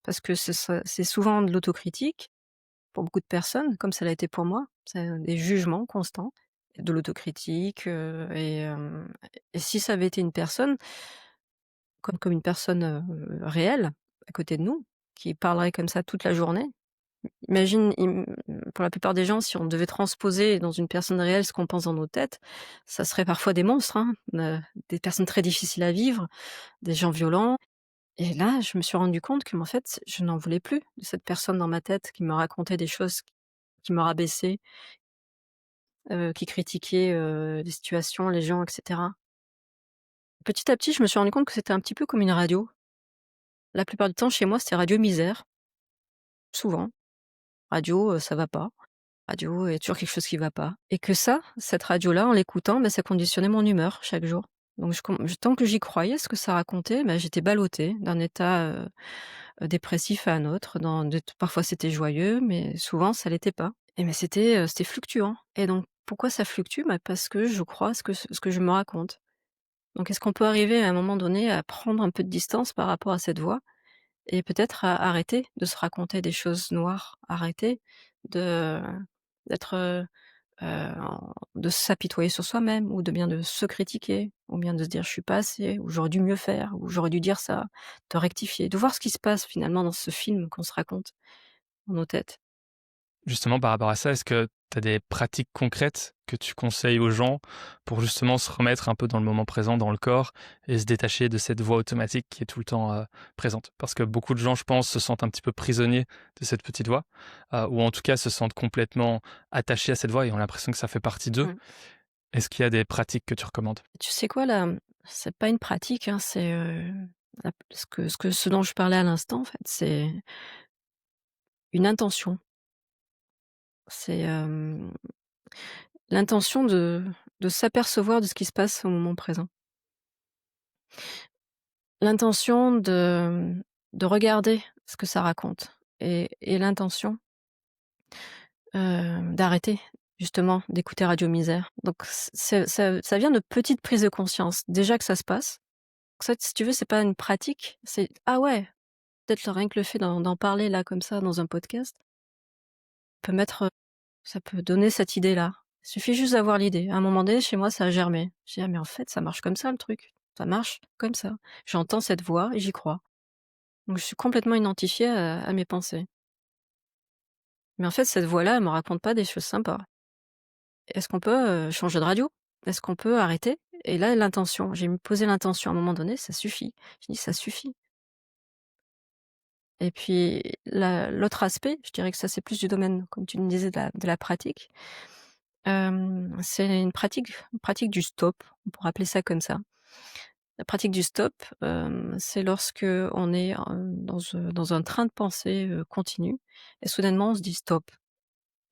S2: Parce que c'est souvent de l'autocritique pour beaucoup de personnes, comme ça l'a été pour moi. C'est des jugements constants, de l'autocritique, et si ça avait été une personne, comme une personne, réelle, à côté de nous, qui parlerait comme ça toute la journée. Imagine, pour la plupart des gens, si on devait transposer dans une personne réelle ce qu'on pense dans nos têtes, ça serait parfois des monstres, hein, des personnes très difficiles à vivre, des gens violents. Et là, je me suis rendu compte que, en fait, je n'en voulais plus de cette personne dans ma tête qui me racontait des choses, qui me rabaissait, qui critiquait, les situations, les gens, et cetera. Petit à petit, je me suis rendu compte que c'était un petit peu comme une radio. La plupart du temps, chez moi, c'était radio misère, souvent. Radio, ça va pas. Radio, il y a toujours quelque chose qui va pas, et que cette radio-là, en l'écoutant, bah, ça conditionnait mon humeur chaque jour. Donc tant que j'y croyais, ce que ça racontait, bah, j'étais ballottée d'un état, dépressif à un autre, parfois c'était joyeux, mais souvent ça l'était pas. Et mais c'était fluctuant. Et donc pourquoi ça fluctue? Bah, parce que je crois ce que je me raconte. Donc est-ce qu'on peut arriver à un moment donné à prendre un peu de distance par rapport à cette voix et peut-être à arrêter de se raconter des choses noires, arrêter de d'être, de s'apitoyer sur soi-même, ou de se critiquer, ou bien de se dire: «Je suis pas assez», ou «J'aurais dû mieux faire», ou «J'aurais dû dire ça», de rectifier, de voir ce qui se passe finalement dans ce film qu'on se raconte dans nos têtes.
S1: Justement, par rapport à ça, est-ce que tu as des pratiques concrètes que tu conseilles aux gens pour justement se remettre un peu dans le moment présent, dans le corps, et se détacher de cette voix automatique qui est tout le temps présente? Parce que beaucoup de gens, je pense, se sentent un petit peu prisonniers de cette petite voix, ou en tout cas se sentent complètement attachés à cette voix et ont l'impression que ça fait partie d'eux.
S2: Mmh.
S1: Est-ce qu'il y a des pratiques que tu recommandes?
S2: Tu sais quoi là? C'est pas une pratique, hein, c'est, la ce dont je parlais à l'instant en fait, c'est une intention. C'est, l'intention de s'apercevoir de ce qui se passe au moment présent. L'intention de regarder ce que ça raconte, et l'intention, d'arrêter justement d'écouter Radio Misère. Donc ça vient de petites prises de conscience. Déjà que ça se passe. En fait, si tu veux, c'est pas une pratique, c'est: «Ah ouais, peut-être rien que le fait d'en parler là comme ça dans un podcast peut mettre, ça peut donner cette idée-là». Il suffit juste d'avoir l'idée. À un moment donné, chez moi, ça a germé. J'ai dit: «Ah mais en fait, ça marche comme ça le truc. Ça marche comme ça». J'entends cette voix et j'y crois. Donc je suis complètement identifiée à mes pensées. Mais en fait, cette voix-là, elle me raconte pas des choses sympas. Est-ce qu'on peut, changer de radio? Est-ce qu'on peut arrêter? Et là, l'intention, j'ai posé l'intention à un moment donné, ça suffit. J'ai dit: «Ça suffit». Et puis l'autre aspect, je dirais que ça, c'est plus du domaine, comme tu me disais, de la pratique. C'est une pratique du stop, on pourrait appeler ça comme ça. La pratique du stop, c'est lorsque on est, dans un train de pensée, continu et soudainement on se dit: «Stop»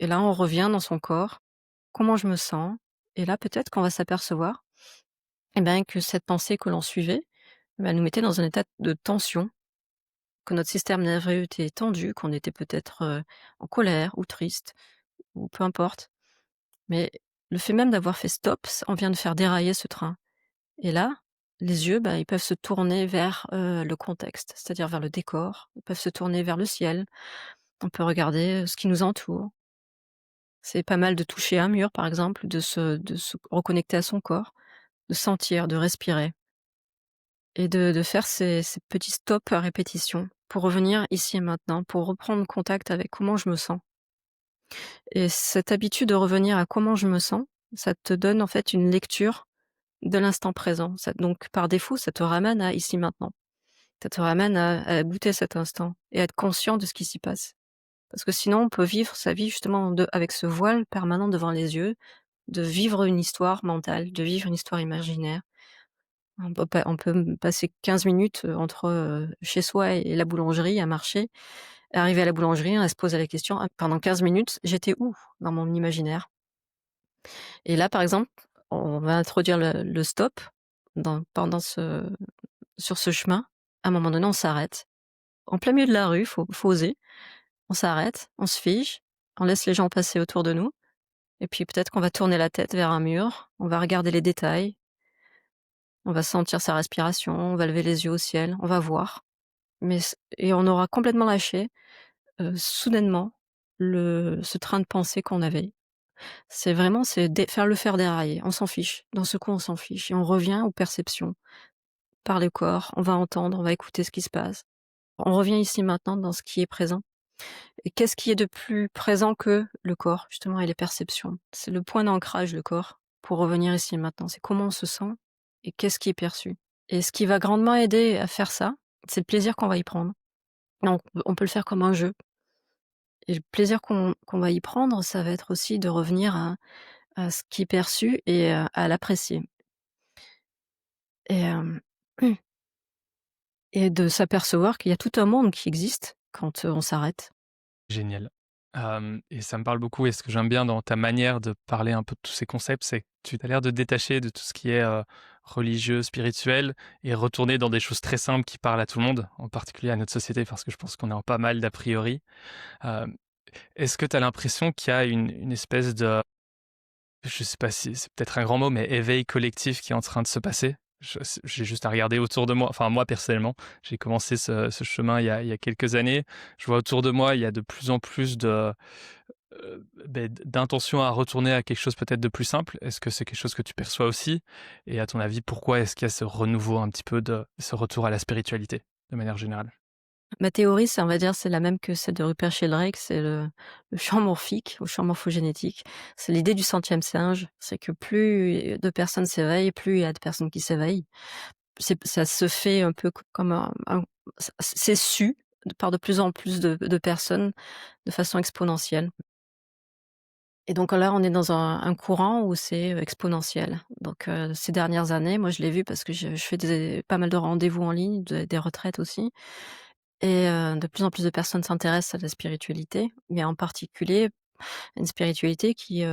S2: et là on revient dans son corps. Comment je me sens? Et là peut-être qu'on va s'apercevoir, eh ben, que cette pensée que l'on suivait, bah, nous mettait dans un état de tension, que notre système nerveux était tendu, qu'on était peut-être, en colère ou triste ou peu importe. Mais le fait même d'avoir fait stop, on vient de faire dérailler ce train. Et là, les yeux, bah, ils peuvent se tourner vers, le contexte, c'est-à-dire vers le décor. Ils peuvent se tourner vers le ciel. On peut regarder, ce qui nous entoure. C'est pas mal de toucher un mur, par exemple, de se reconnecter à son corps, de sentir, de respirer et de faire ces petits stops à répétition pour revenir ici et maintenant, pour reprendre contact avec comment je me sens. Et cette habitude de revenir à comment je me sens, ça te donne en fait une lecture de l'instant présent. Ça donc par défaut, ça te ramène à ici maintenant. Ça te ramène à goûter cet instant et à être conscient de ce qui s'y passe. Parce que sinon, on peut vivre sa vie justement avec ce voile permanent devant les yeux, de vivre une histoire mentale, de vivre une histoire imaginaire. On peut passer 15 minutes, entre, chez soi et la boulangerie à marcher, arriver à la boulangerie, à se poser la question: «Ah, pendant 15 minutes, j'étais où dans mon imaginaire?» Et là, par exemple, on va introduire le stop pendant sur ce chemin. À un moment donné, on s'arrête. En plein milieu de la rue, faut oser. On s'arrête, on se fige, on laisse les gens passer autour de nous et puis peut-être qu'on va tourner la tête vers un mur, on va regarder les détails, on va sentir sa respiration, on va lever les yeux au ciel, on va voir. Et on aura complètement lâché, soudainement, ce train de pensée qu'on avait. C'est faire dérailler, on s'en fiche. Dans ce coup, on s'en fiche et on revient aux perceptions. Par le corps, on va entendre, on va écouter ce qui se passe. On revient ici maintenant dans ce qui est présent. Et qu'est-ce qui est de plus présent que le corps, justement, et les perceptions? C'est le point d'ancrage, le corps, pour revenir ici et maintenant. C'est comment on se sent et qu'est-ce qui est perçu. Et ce qui va grandement aider à faire ça, c'est le plaisir qu'on va y prendre. Donc, on peut le faire comme un jeu. Et le plaisir qu'on va y prendre, ça va être aussi de revenir à ce qui est perçu et à l'apprécier. Et, et de s'apercevoir qu'il y a tout un monde qui existe quand on s'arrête.
S1: Génial. Et ça me parle beaucoup et ce que j'aime bien dans ta manière de parler un peu de tous ces concepts, c'est que tu as l'air de te détacher de tout ce qui est, religieux, spirituel et retourner dans des choses très simples qui parlent à tout le monde, en particulier à notre société parce que je pense qu'on a pas mal d'a priori. Hem, Est-ce que tu as l'impression qu'il y a une espèce de, je sais pas si c'est peut-être un grand mot, mais éveil collectif qui est en train de se passer? J'ai juste à regarder autour de moi. Enfin, moi, personnellement, j'ai commencé ce chemin il y a quelques années. Je vois autour de moi, il y a de plus en plus d'intention à retourner à quelque chose peut-être de plus simple. Est-ce que c'est quelque chose que tu perçois aussi? Et à ton avis, pourquoi est-ce qu'il y a ce renouveau un petit peu ce retour à la spiritualité, de manière générale?
S2: Ma théorie, c'est on va dire, c'est la même que celle de Rupert Sheldrake, c'est le champ morphique ou champ morphogénétique. C'est l'idée du centième singe, c'est que plus de personnes s'éveillent, plus il y a de personnes qui s'éveillent. Ça se fait un peu comme c'est su par de plus en plus de personnes de façon exponentielle. Et donc là, on est dans un courant où c'est, exponentiel. Donc ces dernières années, moi je l'ai vu parce que je fais pas mal de rendez-vous en ligne, des retraites aussi. Et de plus en plus de personnes s'intéressent à la spiritualité, mais en particulier une spiritualité qui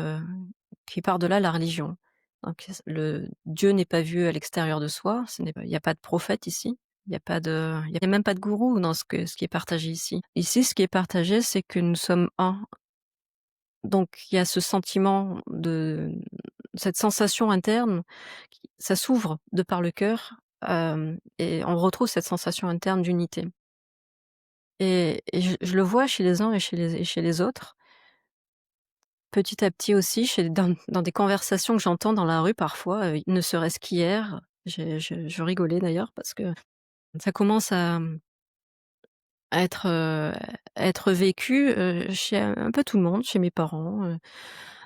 S2: par-delà la religion. Donc le Dieu n'est pas vu à l'extérieur de soi, il n'y a pas de prophète ici, il y a même pas de gourou dans ce qui est partagé ici. Ici, ce qui est partagé, c'est que nous sommes un. Donc il y a ce sentiment cette sensation interne, ça s'ouvre de par le cœur, et on retrouve cette sensation interne d'unité. Et je le vois chez les uns et chez les autres. Petit à petit aussi, dans des conversations que j'entends dans la rue parfois, ne serait-ce qu'hier, je rigolais d'ailleurs parce que ça commence à être vécu, chez un peu tout le monde, chez mes parents,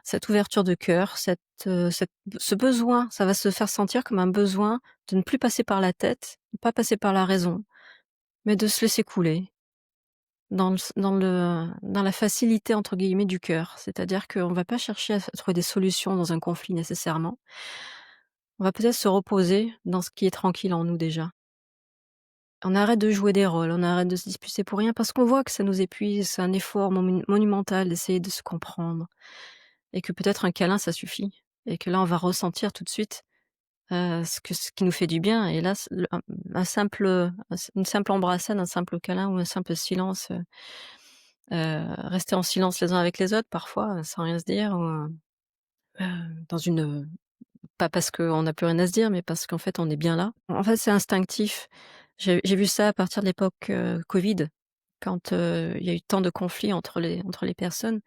S2: cette ouverture de cœur, ce besoin, ça va se faire sentir comme un besoin de ne plus passer par la tête, ne pas passer par la raison, mais de se laisser couler. dans la «facilité» entre guillemets du cœur. C'est-à-dire qu'on va pas chercher à trouver des solutions dans un conflit nécessairement. On va peut-être se reposer dans ce qui est tranquille en nous déjà. On arrête de jouer des rôles, on arrête de se disputer pour rien parce qu'on voit que ça nous épuise, c'est un effort monumental d'essayer de se comprendre et que peut-être un câlin ça suffit et que là on va ressentir tout de suite, ce qui nous fait du bien et là c le un simple, une simple embrassade, un simple câlin ou un simple silence, rester en silence les uns avec les autres parfois, sans rien se dire ou, dans une, pas parce qu'on n'a plus rien à se dire, mais parce qu'en fait, on est bien là. En fait, c'est instinctif. J'ai vu ça à partir de l'époque, Covid, quand, il y a eu tant de conflits entre les personnes.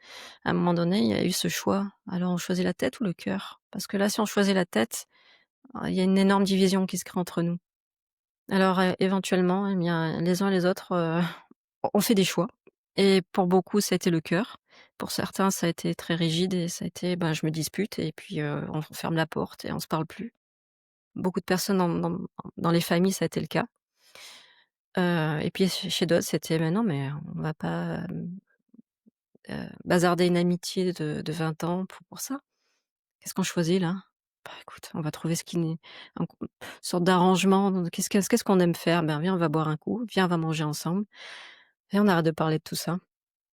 S2: À un moment donné, il y a eu ce choix. Alors on choisit la tête ou le cœur? Parce que là, si on choisit la tête, il y a une énorme division qui se crée entre nous. Alors, éventuellement, eh bien, les uns les autres, on fait des choix et pour beaucoup, ça a été le cœur. Pour certains, ça a été très rigide et ça a été, ben, je me dispute et puis, on ferme la porte et on se parle plus. Beaucoup de personnes dans les familles, ça a été le cas. Et puis chez d'autres, c'était: «Mais non, mais on va pas, bazarder une amitié de 20 ans pour ça. Qu'est-ce qu'on choisit là? Bah, écoute, on va trouver ce qui n'est un co sorte d'arrangement, qu'est-ce qu'on aime faire? Ben, viens, on va boire un coup, viens, on va manger ensemble, viens, on arrête de parler de tout ça.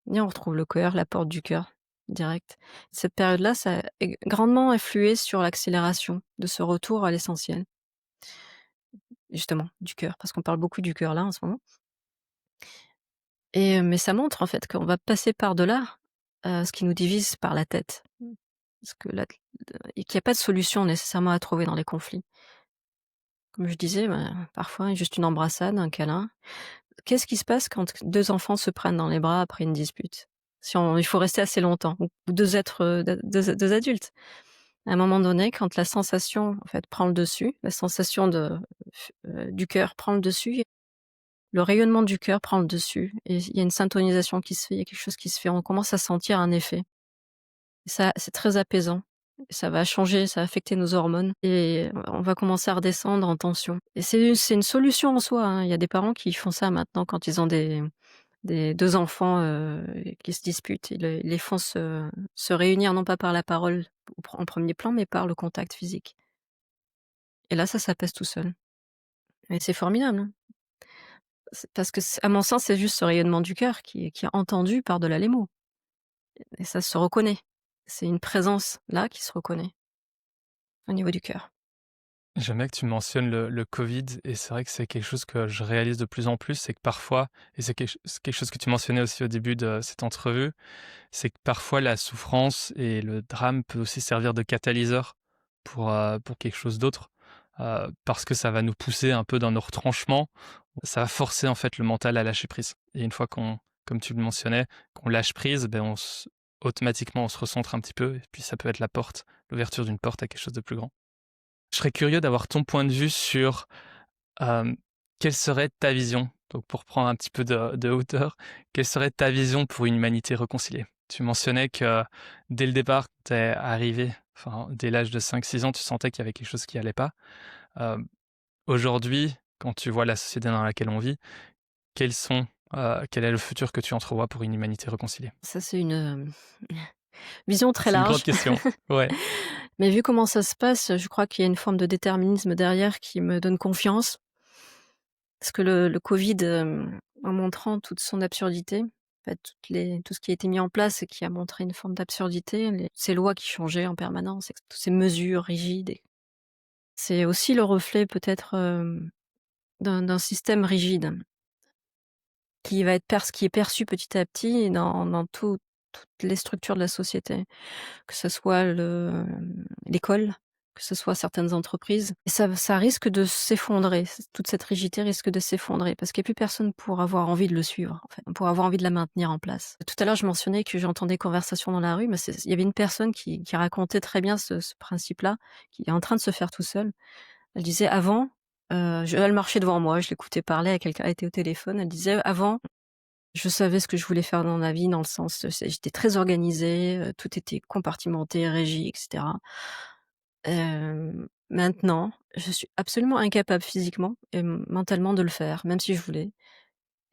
S2: Viens, on retrouve le cœur, la porte du cœur, direct». Cette période-là, ça a grandement influé sur l'accélération de ce retour à l'essentiel, justement, du cœur, parce qu'on parle beaucoup du cœur là, en ce moment. Et mais ça montre en fait qu'on va passer par-delà, ce qui nous divise par la tête. Parce que là et qu'il y a pas de solution nécessairement à trouver dans les conflits. Comme je disais, ben, parfois juste une embrassade, un câlin. Qu'est-ce qui se passe quand 2 enfants se prennent dans les bras après une dispute? Si on Il faut rester assez longtemps ou 2 êtres, 2 adultes. À un moment donné, quand la sensation en fait prend le dessus, la sensation du cœur prend le dessus, le rayonnement du cœur prend le dessus et il y a une syntonisation qui se fait, il y a quelque chose qui se fait, on commence à sentir un effet. Et ça, c'est très apaisant. Ça va changer, ça va affecter nos hormones et on va commencer à redescendre en tension. Et c'est une solution en soi, hein. Il y a des parents qui font ça maintenant quand ils ont des 2 enfants, qui se disputent. Ils les font se réunir non pas par la parole en premier plan, mais par le contact physique. Et là, ça s'apaise tout seul. Et c'est formidable, hein. C'est parce que à mon sens, c'est juste ce rayonnement du cœur qui est entendu par-delà les mots et ça se reconnaît. C'est une présence là qui se reconnaît au niveau du cœur.
S1: J'aime bien que tu mentionnes le Covid et c'est vrai que c'est quelque chose que je réalise de plus en plus, c'est que parfois et c'est quelque chose que tu mentionnais aussi au début de cette entrevue, c'est que parfois la souffrance et le drame peut aussi servir de catalyseur pour quelque chose d'autre, parce que ça va nous pousser un peu dans nos retranchements. Ça va forcer en fait le mental à lâcher prise et une fois qu'on comme tu le mentionnais, qu'on lâche prise, ben, automatiquement on se recentre un petit peu et puis ça peut être la porte, l'ouverture d'une porte à quelque chose de plus grand. Je serais curieux d'avoir ton point de vue sur, hem, quelle serait ta vision? Donc pour prendre un petit peu de hauteur, quelle serait ta vision pour une humanité réconciliée? Tu mentionnais que dès le départ, tu es arrivé, enfin dès l'âge de 5-6 ans, tu sentais qu'il y avait quelque chose qui allait pas. Hem, Aujourd'hui, quand tu vois la société dans laquelle on vit, quel est le futur que tu entrevois pour une humanité réconciliée?
S2: Ça, c'est une, vision très
S1: C'est une grande
S2: large.
S1: question. Ouais.
S2: Mais vu comment ça se passe, je crois qu'il y a une forme de déterminisme derrière qui me donne confiance. Parce que le Covid, en montrant toute son absurdité, en fait, tout ce qui a été mis en place et qui a montré une forme d'absurdité, ces lois qui changeaient en permanence et toutes ces mesures rigides c'est aussi le reflet peut-être, d'un système rigide qui va être qui est perçu petit à petit dans toutes les structures de la société. Que ce soit l'école, que ce soit certaines entreprises et ça risque de s'effondrer. Toute cette rigidité risque de s'effondrer parce qu'il y a plus personne pour avoir envie de le suivre, en fait, pour avoir envie de la maintenir en place. Tout à l'heure, je mentionnais que j'entendais des conversations dans la rue, mais il y avait une personne qui racontait très bien ce principe-là, qui est en train de se faire tout seul. Elle disait: «Avant, elle marchait devant moi, je l'écoutais parler à quelqu'un, elle était au téléphone, elle disait: «Avant, je savais ce que je voulais faire dans la vie, dans le sens, j'étais très organisée, tout était compartimenté, régi et cetera. Maintenant, je suis absolument incapable physiquement et mentalement de le faire, même si je voulais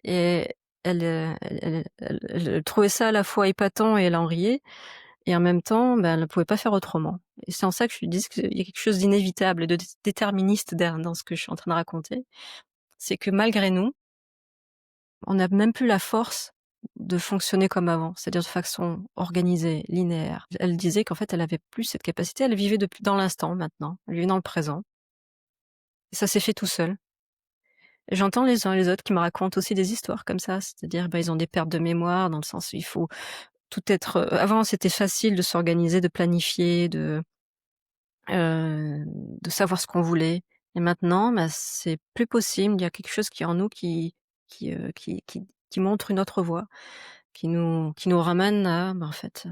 S2: et elle trouvait ça à la fois épatant et elle en riait et en même temps, elle ne pouvait pas faire autrement et c'est en ça que je lui dis qu'il y a quelque chose d'inévitable et de déterministe dans ce que je suis en train de raconter. C'est que malgré nous, on n'a même plus la force de fonctionner comme avant, c'est-à-dire de façon organisée, linéaire. Elle disait qu'en fait, elle avait plus cette capacité, elle vivait depuis dans l'instant maintenant, elle vivait dans le présent et ça s'est fait tout seul. Et j'entends les uns et les autres qui me racontent aussi des histoires comme ça, c'est-à-dire, ils ont des pertes de mémoire dans le sens où il faut tout être, avant c'était facile de s'organiser, de planifier, de savoir ce qu'on voulait et maintenant, c'est plus possible. Il y a quelque chose qui est en nous qui montre une autre voie, qui nous ramène à, en fait,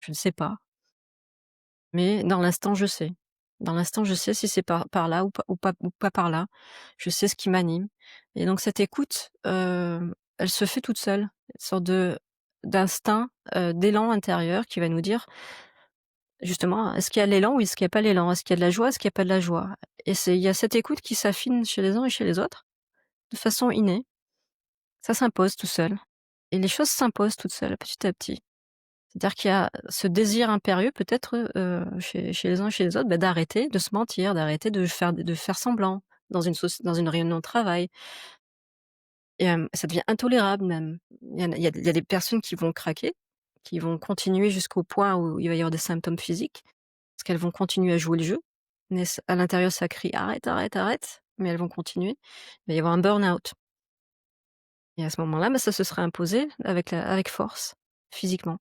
S2: je ne sais pas, mais dans l'instant, je sais. Dans l'instant, je sais si c'est par là ou pas par là. Je sais ce qui m'anime et donc cette écoute, elle se fait toute seule. Une sorte d'instinct, d'élan intérieur qui va nous dire justement, est-ce qu'il y a l'élan ou est-ce qu'il y a pas l'élan? Est-ce qu'il y a de la joie? Est-ce qu'il y a pas de la joie? Et il y a cette écoute qui s'affine chez les uns et chez les autres, de façon innée. Ça s'impose tout seul et les choses s'imposent toutes seules, petit à petit. C'est-à-dire qu'il y a ce désir impérieux peut-être, chez les uns et chez les autres, d'arrêter de se mentir, d'arrêter de faire semblant dans une réunion de travail et ça devient intolérable même. Il y a des personnes qui vont craquer, qui vont continuer jusqu'au point où il va y avoir des symptômes physiques. Parce qu'elles vont continuer à jouer le jeu, mais à l'intérieur ça crie: «Arrête, arrête, arrête!» mais elles vont continuer. Il va y avoir un burn-out et à ce moment-là, ça se serait imposé avec force, physiquement.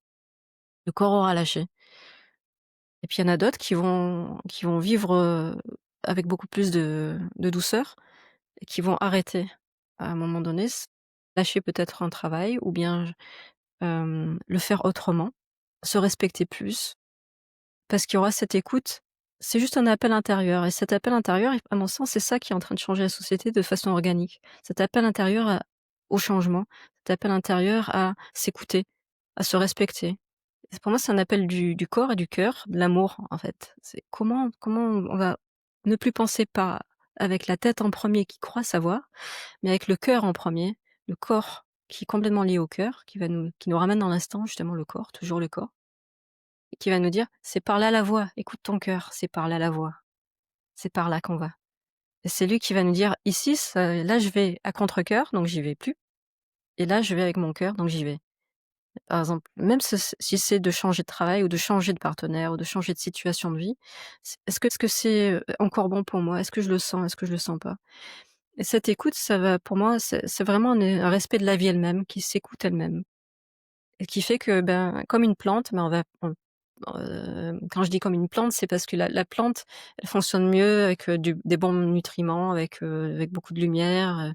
S2: Le corps aura lâché et puis il y en a d'autres qui vont vivre, avec beaucoup plus de douceur et qui vont arrêter à un moment donné, lâcher peut-être un travail ou bien, le faire autrement, se respecter plus. Parce qu'il y aura cette écoute, c'est juste un appel intérieur et cet appel intérieur, à mon sens, c'est ça qui est en train de changer la société de façon organique. Cet appel intérieur au changement, cet appel intérieur à s'écouter, à se respecter. Et pour moi, c'est un appel du corps et du cœur, de l'amour, en fait. C'est comment on va ne plus penser pas avec la tête en premier qui croit savoir, mais avec le cœur en premier, le corps qui est complètement lié au cœur, qui nous ramène dans l'instant, justement le corps, toujours le corps qui va nous dire: «C'est par là la voie, écoute ton cœur, c'est par là la voie, c'est par là qu'on va». Et c'est lui qui va nous dire: «Ici, là je vais à contre-cœur, donc j'y vais plus et là je vais avec mon cœur, donc j'y vais». Par exemple, même si c'est de changer de travail ou de changer de partenaire ou de changer de situation de vie, est-ce que c'est, encore bon pour moi? Est-ce que je le sens? Est-ce que je le sens pas? Et cette écoute, ça va pour moi, c'est vraiment un respect de la vie elle-même, qui s'écoute elle-même. Et qui fait que, comme une plante, quand je dis comme une plante, c'est parce que la plante, elle fonctionne mieux avec, des bons nutriments, avec beaucoup de lumière,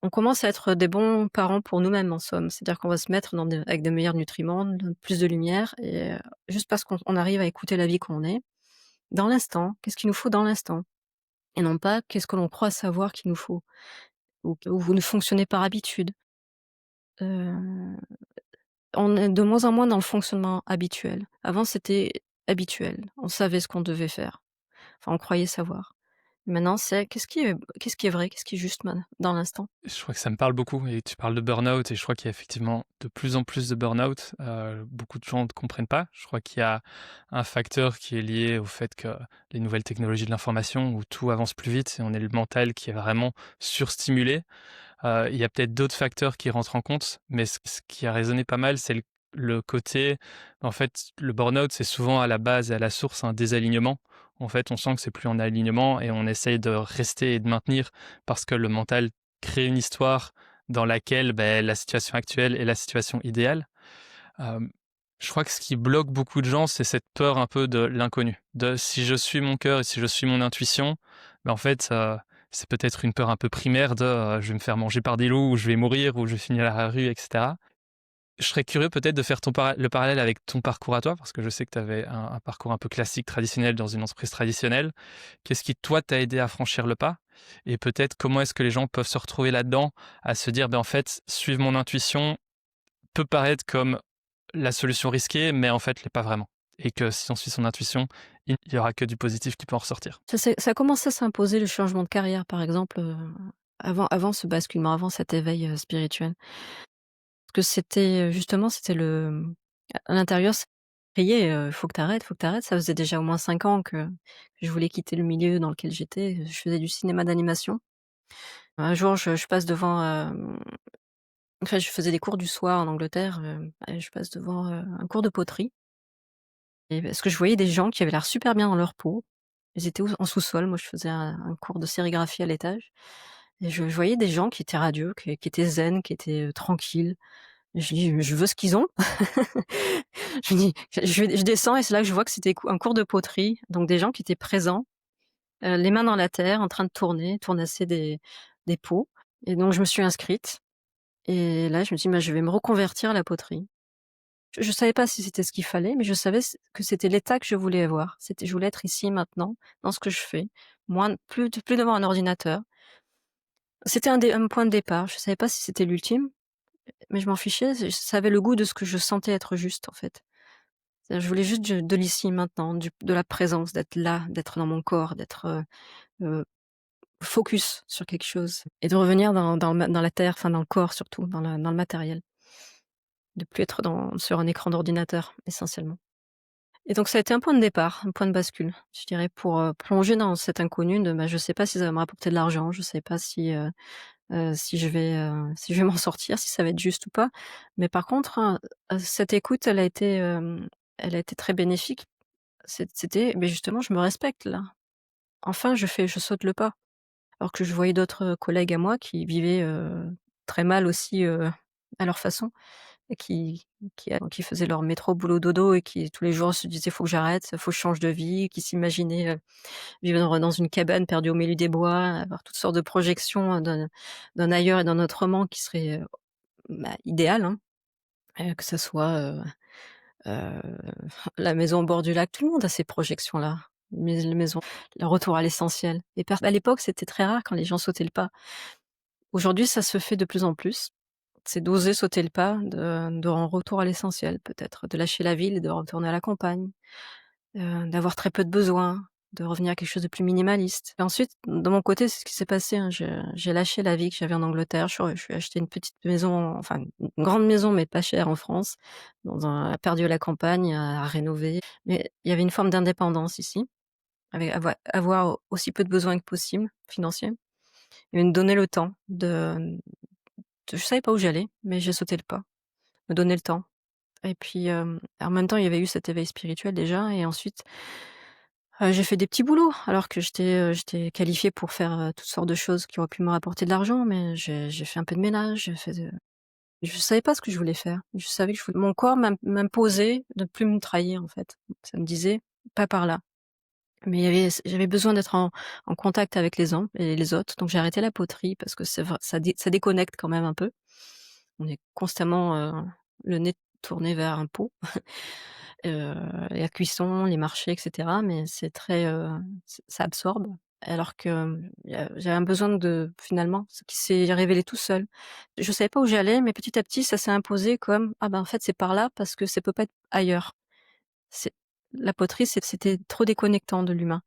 S2: on commence à être des bons parents pour nous-mêmes, en somme. C'est-à-dire qu'on va se mettre avec de meilleurs nutriments, plus de lumière et juste parce qu'on arrive à écouter la vie qu'on est, dans l'instant. Qu'est-ce qu'il nous faut dans l'instant? Et non pas qu'est-ce que l'on croit savoir qu'il nous faut ou vous ne fonctionnez par habitude. Heu On est de moins en moins dans le fonctionnement habituel. Avant, c'était habituel. On savait ce qu'on devait faire. Enfin, on croyait savoir. Maintenant, c'est qu'est-ce qui est vrai, qu'est-ce qui est juste dans l'instant.
S1: Je crois que ça me parle beaucoup et tu parles de burn-out et je crois qu'il y a effectivement de plus en plus de burn-out. Beaucoup de gens ne comprennent pas. Je crois qu'il y a un facteur qui est lié au fait que les nouvelles technologies de l'information où tout avance plus vite et on est le mental qui est vraiment surstimulé. Il y a peut-être d'autres facteurs qui rentrent en compte, mais ce qui a résonné pas mal, c'est le côté en fait, le burn-out, c'est souvent à la base et à la source un désalignement. En fait, on sent que c'est plus en alignement et on essaye de rester et de maintenir parce que le mental crée une histoire dans laquelle, la situation actuelle est la situation idéale. Hem, je crois que ce qui bloque beaucoup de gens, c'est cette peur un peu de l'inconnu. De si je suis mon cœur et si je suis mon intuition, en fait, c'est peut-être une peur un peu primaire de, «Je vais me faire manger par des loups» ou «Je vais mourir» ou «Je vais finir à la rue» et cetera. Je serais curieux peut-être de faire le parallèle avec ton parcours à toi, parce que je sais que tu avais un parcours un peu classique, traditionnel, dans une entreprise traditionnelle. Qu'est-ce qui, toi, t'a aidé à franchir le pas? Et peut-être comment est-ce que les gens peuvent se retrouver là-dedans, à se dire: en fait, suivre mon intuition peut paraître comme la solution risquée, mais en fait, l'est pas vraiment. Et que si on suit son intuition, il y aura que du positif qui peut en ressortir.
S2: Ça a commencé à s'imposer le changement de carrière, par exemple, avant ce basculement, avant cet éveil, spirituel. Parce que c'était, justement, c'était à l'intérieur, ça criait, «Faut que tu arrêtes, faut que tu arrêtes». Ça faisait déjà au moins 5 ans que je voulais quitter le milieu dans lequel j'étais. Je faisais du cinéma d'animation. Un jour, je passe devant, enfin, je faisais des cours du soir en Angleterre, et je passe devant, un cours de poterie et parce que je voyais des gens qui avaient l'air super bien dans leur peau. Ils étaient en sous-sol, moi je faisais un cours de sérigraphie à l'étage et je voyais des gens qui étaient radieux, qui étaient zen, qui étaient, tranquilles. Et je dis: «Je veux ce qu'ils ont». Je dis je descends et c'est là que je vois que c'était un cours de poterie, donc des gens qui étaient présents, les mains dans la terre, en train de tournasser des pots et donc je me suis inscrite et là je me dis: «Bah, je vais me reconvertir à la poterie». Je savais pas si c'était ce qu'il fallait, mais je savais que c'était l'état que je voulais avoir. Je voulais être ici, maintenant, dans ce que je fais, moins plus devant un ordinateur. C'était un point de départ. Je savais pas si c'était l'ultime, mais je m'en fichais, ça avait le goût de ce que je sentais être juste, en fait. C'est-à-dire je voulais juste de l'ici et maintenant, de la présence, d'être là, d'être dans mon corps, d'être, heu, focus sur quelque chose et de revenir dans la terre, enfin dans le corps surtout, dans le matériel. De plus être sur un écran d'ordinateur, essentiellement. Et donc ça a été un point de départ, un point de bascule, je dirais, pour, plonger dans cet inconnu de, bah, je sais pas si ça va me rapporter de l'argent, je sais pas si je vais m'en sortir, si ça va être juste ou pas. Mais par contre, cette écoute, elle a été très bénéfique. C'était: «Mais justement, je me respecte là. Enfin, je saute le pas». Alors que je voyais d'autres, collègues à moi qui vivaient, très mal aussi, à leur façon et qui faisaient leur métro boulot dodo et qui tous les jours se disaient: «Faut que j'arrête, faut que je change de vie», qui s'imaginaient, vivre dans une cabane perdue au milieu des bois, avoir toutes sortes de projections, d'un ailleurs et d'un autrement qui serait, bah, idéal, hein, que ça soit, heu, la maison au bord du lac. Tout le monde a ces projections-là, mais les maisons le retour à l'essentiel et à l'époque, c'était très rare quand les gens sautaient le pas. Aujourd'hui, ça se fait de plus en plus. C'est d'oser sauter le pas, de en retour à l'essentiel peut-être, de lâcher la ville et de retourner à la campagne, d'avoir très peu de besoins, de revenir à quelque chose de plus minimaliste. Et ensuite, de mon côté, c'est ce qui s'est passé, hein. J'ai lâché la vie que j'avais en Angleterre. Je suis acheté une petite maison, enfin une grande maison, mais pas chère en France, perdu à la campagne, à rénover. Mais il y avait une forme d'indépendance ici, avec avoir aussi peu de besoins que possible, financiers et me donner le temps je savais pas où j'allais, mais j'ai sauté le pas, me donner le temps et puis, en même temps, il y avait eu cet éveil spirituel déjà et ensuite, j'ai fait des petits boulots alors que j'étais qualifiée pour faire, toutes sortes de choses qui auraient pu me rapporter de l'argent, mais j'ai fait un peu de ménage, j'ai fait de je savais pas ce que je voulais faire. Je savais que je voulais mon corps m'imposait de plus me trahir, en fait. Ça me disait: «Pas par là». Mais j'avais besoin d'être en contact avec les autres, donc j'ai arrêté la poterie parce que c'est vrai ça déconnecte quand même un peu. On est constamment, le nez tourné vers un pot, heu, la cuisson, les marchés et cetera, mais c'est très, ça absorbe. Alors que, j'avais un besoin de finalement, ce qui s'est révélé tout seul. Je savais pas où j'allais, mais petit à petit, ça s'est imposé comme: «Ah ben, en fait, c'est par là parce que ça peut pas être ailleurs». C'est la poterie, c'était trop déconnectant de l'humain.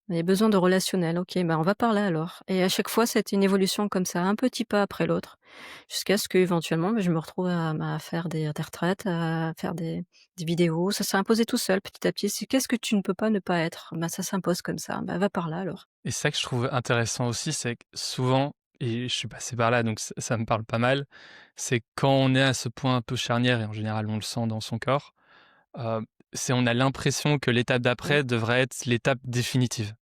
S2: Il y a besoin de relationnel, OK, bah, on va par là alors et à chaque fois, c'était une évolution comme ça, un petit pas après l'autre, jusqu'à ce qu'éventuellement, je me retrouve à faire des retraites, à faire des vidéos. Ça s'est imposé tout seul, petit à petit. C'est qu'est-ce que tu ne peux pas ne pas être? Bah, ça s'impose comme ça. Bah, va par là alors.
S1: Et ça que je trouve intéressant aussi, c'est que souvent, et je suis passé par là, donc ça me parle pas mal, c'est quand on est à ce point un peu charnière, et en général on le sent dans son corps, heu, on a l'impression que l'étape
S2: Mmh.
S1: d'après devrait être l'étape définitive.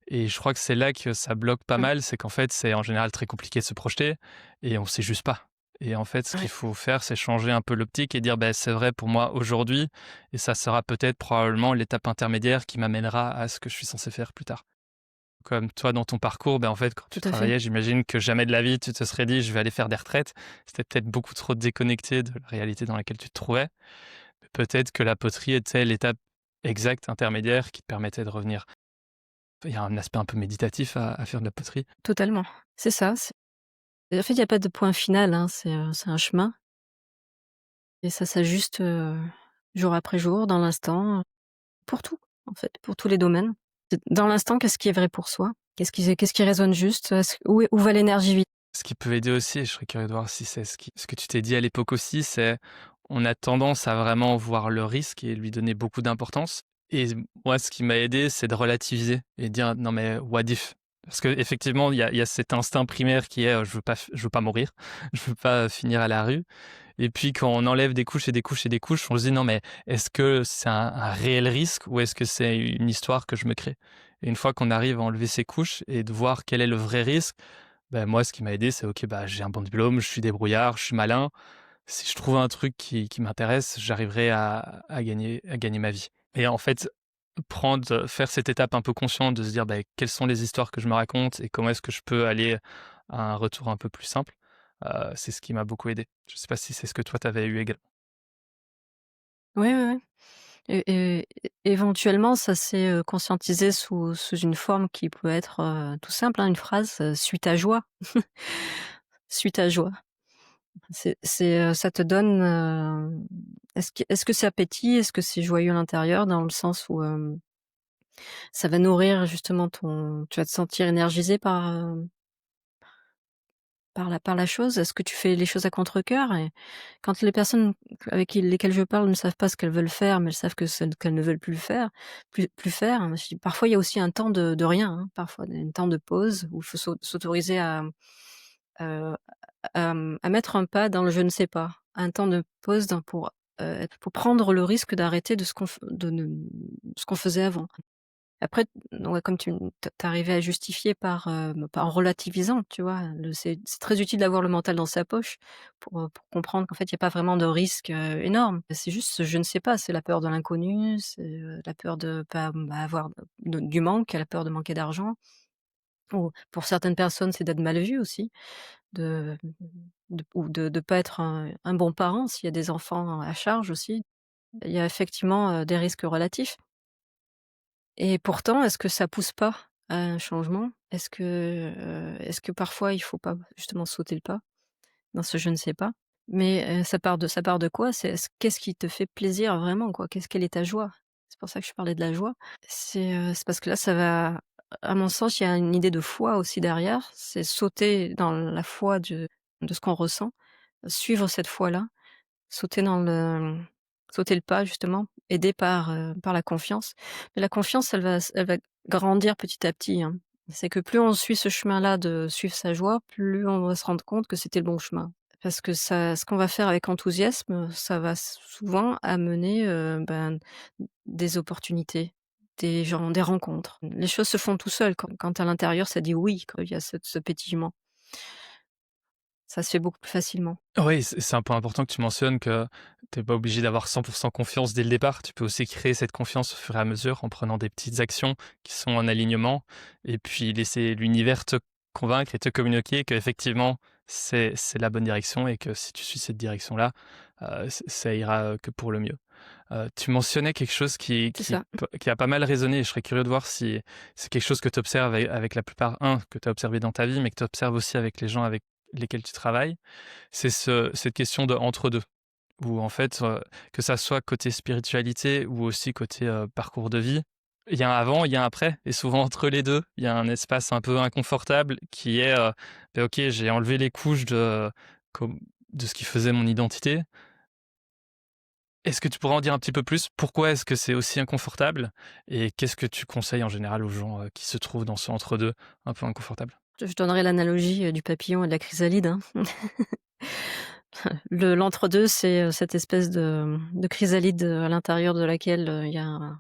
S1: Et je crois que c'est là que ça bloque pas
S2: Mmh.
S1: mal, c'est qu'en fait, c'est en général très compliqué de se projeter et on sait juste pas. Et en fait, ce qu'il
S2: Ouais,
S1: faut faire, c'est changer un peu l'optique et dire: «Beh, c'est vrai pour moi aujourd'hui et ça sera peut-être probablement l'étape intermédiaire qui m'amènera à ce que je suis censé faire plus tard». Comme toi dans ton parcours, ben, en fait, quand tu
S2: tout à fait.
S1: travaillais, j'imagine que jamais de la vie tu te serais dit: «Je vais aller faire des retraites». C'était peut-être beaucoup trop déconnecté de la réalité dans laquelle tu te trouvais. Mais peut-être que la poterie était l'étape exacte, intermédiaire, qui te permettait de revenir. Il y a un aspect un peu méditatif à faire de la poterie.
S2: Totalement. C'est ça, en fait, il y a pas de point final, hein, c'est un chemin et ça s'ajuste, jour après jour, dans l'instant, pour tout, en fait, pour tous les domaines. C'est dans l'instant, qu'est-ce qui est vrai pour soi? Qu'est-ce qui résonne juste? Où va l'énergie vitale?
S1: Ce qui peut aider aussi, et je serais curieux de voir si c'est ce que tu t'es dit à l'époque aussi, c'est on a tendance à vraiment voir le risque et lui donner beaucoup d'importance. Et moi, ce qui m'a aidé, c'est de relativiser et dire non mais what if? Parce qu'effectivement, il y a cet instinct primaire qui est je veux pas mourir, je veux pas finir à la rue. Et puis quand on enlève des couches et des couches et des couches, on se dit non mais est-ce que c'est un réel risque ou est-ce que c'est une histoire que je me crée? Et une fois qu'on arrive à enlever ces couches et de voir quel est le vrai risque, ben moi, ce qui m'a aidé, c'est OK, bah, j'ai un bon diplôme, je suis débrouillard, je suis malin. Si je trouve un truc qui m'intéresse, j'arriverai à gagner ma vie. Et en fait, faire cette étape un peu consciente de se dire, bah, quelles sont les histoires que je me raconte et comment est-ce que je peux aller à un retour un peu plus simple, c'est ce qui m'a beaucoup aidé. Je sais pas si c'est ce que toi, tu avais eu également?
S2: Ouais, ouais, ouais. Éventuellement, ça s'est, conscientisé sous une forme qui peut être, tout simple, hein, une phrase, «Suis ta joie». «Suis ta joie». Ça te donne, est-ce que c'est appétit? Est-ce que c'est joyeux à l'intérieur? Dans le sens où, ça va nourrir justement tu vas te sentir énergisé par la chose? Est-ce que tu fais les choses à contre-cœur? Et quand les personnes lesquelles je parle ne savent pas ce qu'elles veulent faire, mais elles savent qu'elles ne veulent plus faire, je dis parfois il y a aussi un temps de rien, hein, parfois un temps de pause où il faut s'autoriser heu, à mettre un pas dans le je ne sais pas. Un temps de pause pour prendre le risque d'arrêter de ce qu'on f de ne ce qu'on faisait avant. Après, ouais, comme tu arrivé à justifier en relativisant, tu vois? C'est très utile d'avoir le mental dans sa poche pour comprendre qu'en fait, il y a pas vraiment de risque, énorme. C'est juste ce je ne sais pas, c'est la peur de l'inconnu, c'est, la peur de pas, avoir du manque, la peur de manquer d'argent, ou pour certaines personnes, c'est d'être mal vu aussi, de ou de pas être un bon parent s'il y a des enfants à charge aussi. Il y a effectivement, des risques relatifs. Et pourtant, est-ce que ça pousse pas à un changement? Est-ce que parfois il faut pas justement sauter le pas dans ce je ne sais pas? Mais, ça part de quoi? Qu'est-ce qui te fait plaisir vraiment, quoi? Quelle est ta joie? C'est pour ça que je parlais de la joie. C'est parce que là, ça va à mon sens, il y a une idée de foi aussi derrière. C'est sauter dans la foi de ce qu'on ressent, suivre cette foi-là. Sauter dans le Sauter le pas justement, aidé par la confiance. Mais la confiance, elle va grandir petit à petit, hein. C'est que plus on suit ce chemin-là de suivre sa joie, plus on va se rendre compte que c'était le bon chemin. Parce que ce qu'on va faire avec enthousiasme, ça va souvent amener, des opportunités, des gens, des rencontres. Les choses se font tout seul quand à l'intérieur ça dit oui, quand il y a ce pétillement. Ça se fait beaucoup plus facilement.
S1: Oui, c'est un point important que tu mentionnes que tu es pas obligé d'avoir 100 confiance dès le départ. Tu peux aussi créer cette confiance au fur et à mesure en prenant des petites actions qui sont en alignement et puis laisser l'univers te convaincre et te communiquer qu'effectivement, c'est la bonne direction et que si tu suis cette direction-là, ça ira, que pour le mieux. Tu mentionnais quelque chose qui
S2: C'est
S1: qui
S2: ça.
S1: p qui a pas mal résonné et je serais curieux de voir si c'est quelque chose que tu observes avec la plupart, que tu as observé dans ta vie, mais que tu observes aussi avec les gens avec lesquels tu travailles. C'est cette question de entre-deux, où en fait, que ça soit côté spiritualité ou aussi côté, parcours de vie, il y a un avant, il y a un après et souvent entre les 2, il y a un espace un peu inconfortable qui est, beh, OK, j'ai enlevé les couches com de ce qui faisait mon identité. Est-ce que tu pourrais en dire un petit peu plus? Pourquoi est-ce que c'est aussi inconfortable? Et qu'est-ce que tu conseilles en général aux gens, qui se trouvent dans ce entre-deux un peu inconfortable?
S2: Je donnerai l'analogie, du papillon et de la chrysalide, hein. L'entre-deux, c'est, cette espèce de chrysalide, à l'intérieur de laquelle, il y a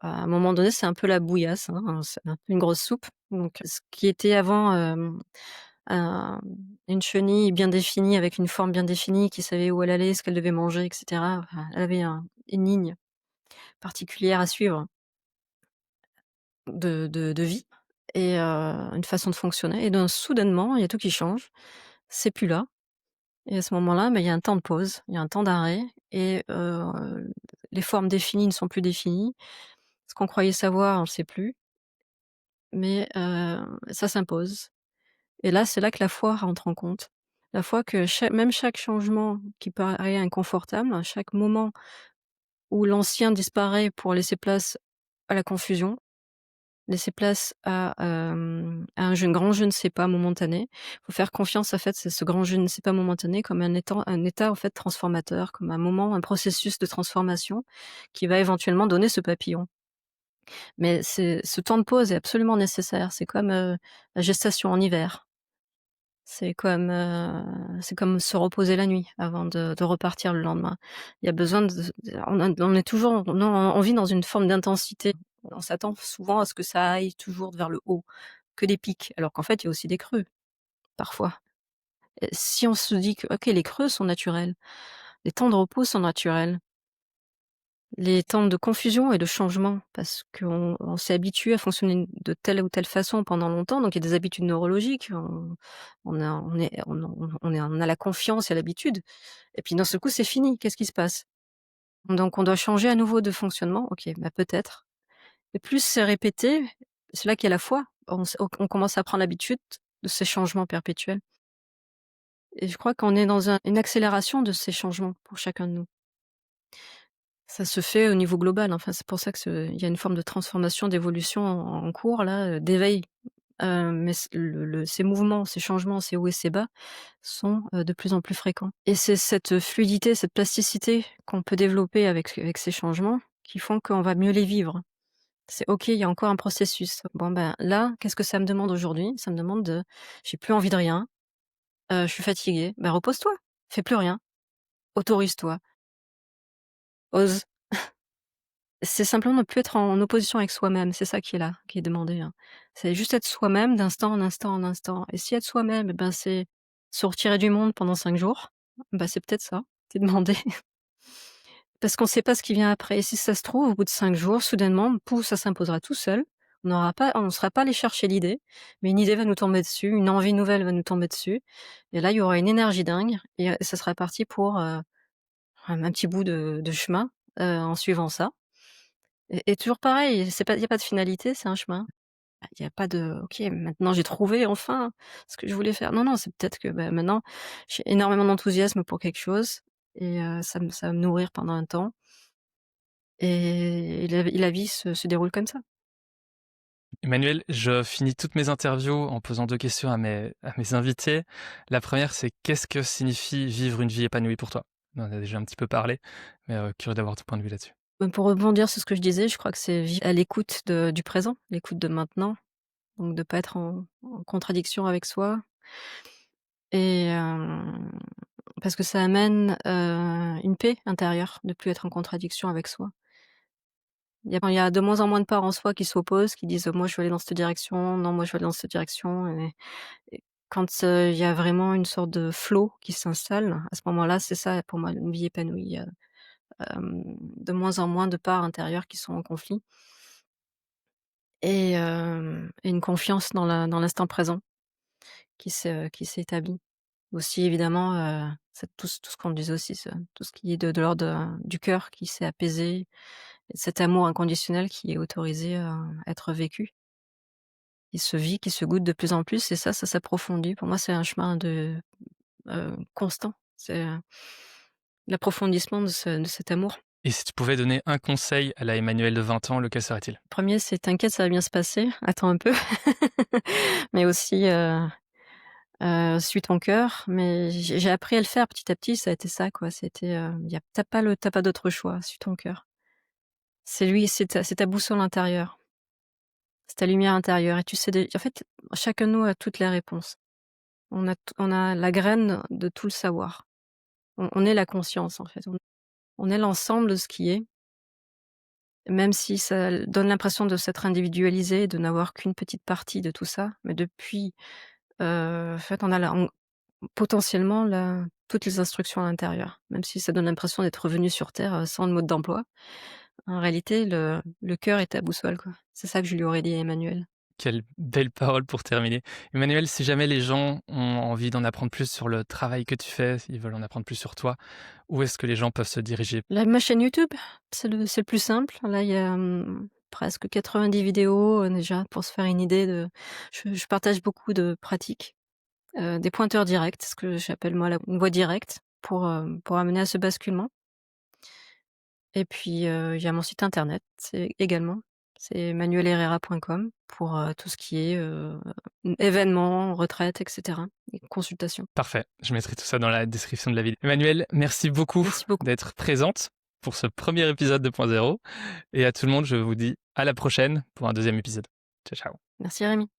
S2: à un moment donné, c'est un peu la bouillasse, hein, c'est un peu une grosse soupe. Donc ce qui était avant, un une chenille bien définie, avec une forme bien définie, qui savait où elle allait, ce qu'elle devait manger et cetera. Enfin, elle avait une ligne particulière à suivre de vie, et une façon de fonctionner, et donc soudainement, il y a tout qui change. C'est plus là. Et à ce moment-là, il y a un temps de pause, il y a un temps d'arrêt, et les formes définies ne sont plus définies. Ce qu'on croyait savoir, on le sait plus, mais ça s'impose. Et là, c'est là que la foi rentre en compte. La foi que chaque changement qui paraît inconfortable, chaque moment où l'ancien disparaît pour laisser place à la confusion, laisser place à un grand je ne sais pas momentané. Faut faire confiance, en fait, c'est ce grand je ne sais pas momentané comme un état, en fait, transformateur, comme un moment, un processus de transformation qui va éventuellement donner ce papillon. Mais ce temps de pause est absolument nécessaire. C'est comme, la gestation en hiver. C'est comme se reposer la nuit avant de repartir le lendemain. Il y a besoin on est toujours on vit dans une forme d'intensité. On s'attend souvent à ce que ça aille toujours vers le haut, que des pics, alors qu'en fait, il y a aussi des creux, parfois. Et si on se dit que: «OK, les creux sont naturels, les temps de repos sont naturels, les temps de confusion et de changement», parce qu'on s'est habitué à fonctionner de telle ou telle façon pendant longtemps, donc il y a des habitudes neurologiques, on a la confiance et l'habitude et puis d'un seul coup, c'est fini. Qu'est-ce qui se passe? Donc on doit changer à nouveau de fonctionnement. OK, bah, peut-être et plus c'est répété, c'est là qu'il y a la foi. On commence à prendre l'habitude de ces changements perpétuels et je crois qu'on est dans une accélération de ces changements pour chacun de nous. Ça se fait au niveau global, enfin, c'est pour ça que il y a une forme de transformation, d'évolution en cours là, d'éveil, mais ces mouvements, ces changements, ces hauts et ces bas sont, de plus en plus fréquents et c'est cette fluidité, cette plasticité qu'on peut développer avec ces changements qui font qu'on va mieux les vivre. C'est OK, il y a encore un processus. Bon, ben, là, qu'est-ce que ça me demande aujourd'hui? Ça me demande de j'ai plus envie de rien, je suis fatiguée. Ben, repose-toi, fais plus rien, autorise-toi, ose. C'est simplement ne plus être en opposition avec soi-même, c'est ça qui est là, qui est demandé, hein. C'est juste être soi-même d'instant en instant en instant et si être soi-même, eh ben, c'est se retirer du monde pendant 5 jours, bah, c'est peut-être ça qui est demandé. Parce qu'on sait pas ce qui vient après et si ça se trouve, au bout de 5 jours, soudainement, pouf, ça s'imposera tout seul. On sera pas allé chercher l'idée, mais une idée va nous tomber dessus, une envie nouvelle va nous tomber dessus et là, il y aura une énergie dingue et ça sera parti pour, un petit bout de chemin, en suivant ça et toujours pareil, c'est pas il y a pas de finalité, c'est un chemin. Il y a pas de: «OK, maintenant j'ai trouvé enfin ce que je voulais faire». Non, non, c'est peut-être que, bah, maintenant j'ai énormément d'enthousiasme pour quelque chose et ça va me nourrir pendant un temps et la vie se déroule comme ça.
S1: Emmanuel, je finis toutes mes interviews en posant 2 questions à mes invités. La première, c'est qu'est-ce que signifie vivre une vie épanouie pour toi? On en a déjà un petit peu parlé, mais curieux d'avoir ton point de vue là-dessus.
S2: Pour rebondir sur ce que je disais, je crois que c'est vivre à l'écoute du présent, l'écoute de maintenant, donc de pas être en contradiction avec soi et parce que ça amène, une paix intérieure de plus être en contradiction avec soi. Il y a de moins en moins de parts en soi qui s'opposent, qui disent: «Moi, je veux aller dans cette direction, non, moi, je veux aller dans cette direction» et quand, il y a vraiment une sorte de flow qui s'installe, à ce moment-là, c'est ça pour moi une vie épanouie. Il y a, de moins en moins de parts intérieures qui sont en conflit et une confiance dans l'instant présent qui s'est établie. Aussi évidemment, c'est tout ce qu'on disait aussi, tout ce qui est de l'ordre, du cœur qui s'est apaisé, cet amour inconditionnel qui est autorisé à être vécu. Qui se vit, qui se goûte de plus en plus et ça s'approfondit. Pour moi, c'est un chemin constant. C'est, l'approfondissement de cet amour.
S1: Et si tu pouvais donner un conseil à la Emmanuel de 20 ans, lequel serait-il?
S2: Premier, c'est: «T'inquiète, ça va bien se passer, attends un peu». Mais aussi, «Suis ton cœur». Mais j'ai appris à le faire petit à petit, ça a été ça, quoi. C'était, y a tu pas d'autre choix, suis ton cœur. C'est lui, c'est ta boussole intérieure, c'est ta lumière intérieure et tu sais en fait, chacun de nous a toutes les réponses. On a la graine de tout le savoir. On est la conscience, en fait. On est l'ensemble de ce qui est, même si ça donne l'impression de s'être individualisé, de n'avoir qu'une petite partie de tout ça, mais depuis, en fait, on potentiellement toutes les instructions à l'intérieur, même si ça donne l'impression d'être revenu sur terre, sans le mode d'emploi. En réalité, le cœur est ta boussole, quoi. C'est ça que je lui aurais dit à Emmanuel.
S1: Quelle belle parole pour terminer. Emmanuel, si jamais les gens ont envie d'en apprendre plus sur le travail que tu fais, ils veulent en apprendre plus sur toi, où est-ce que les gens peuvent se diriger?
S2: Ma chaîne YouTube, c'est le plus simple. Là, il y a, presque 90 vidéos, déjà pour se faire une idée de je partage beaucoup de pratiques. Des pointeurs directs, ce que j'appelle moi la une voie directe pour amener à ce basculement et puis, il y a mon site internet, c'est également. C'est manuelherrera.com pour, tout ce qui est, événements, retraite et cetera et consultations.
S1: Parfait, je mettrai tout ça dans la description de la vidéo. Emmanuelle, merci beaucoup
S2: Merci beaucoup.
S1: d'être présente pour ce premier épisode 2.0 et à tout le monde, je vous dis à la prochaine pour un deuxième épisode. Ciao, ciao.
S2: Merci Rémi.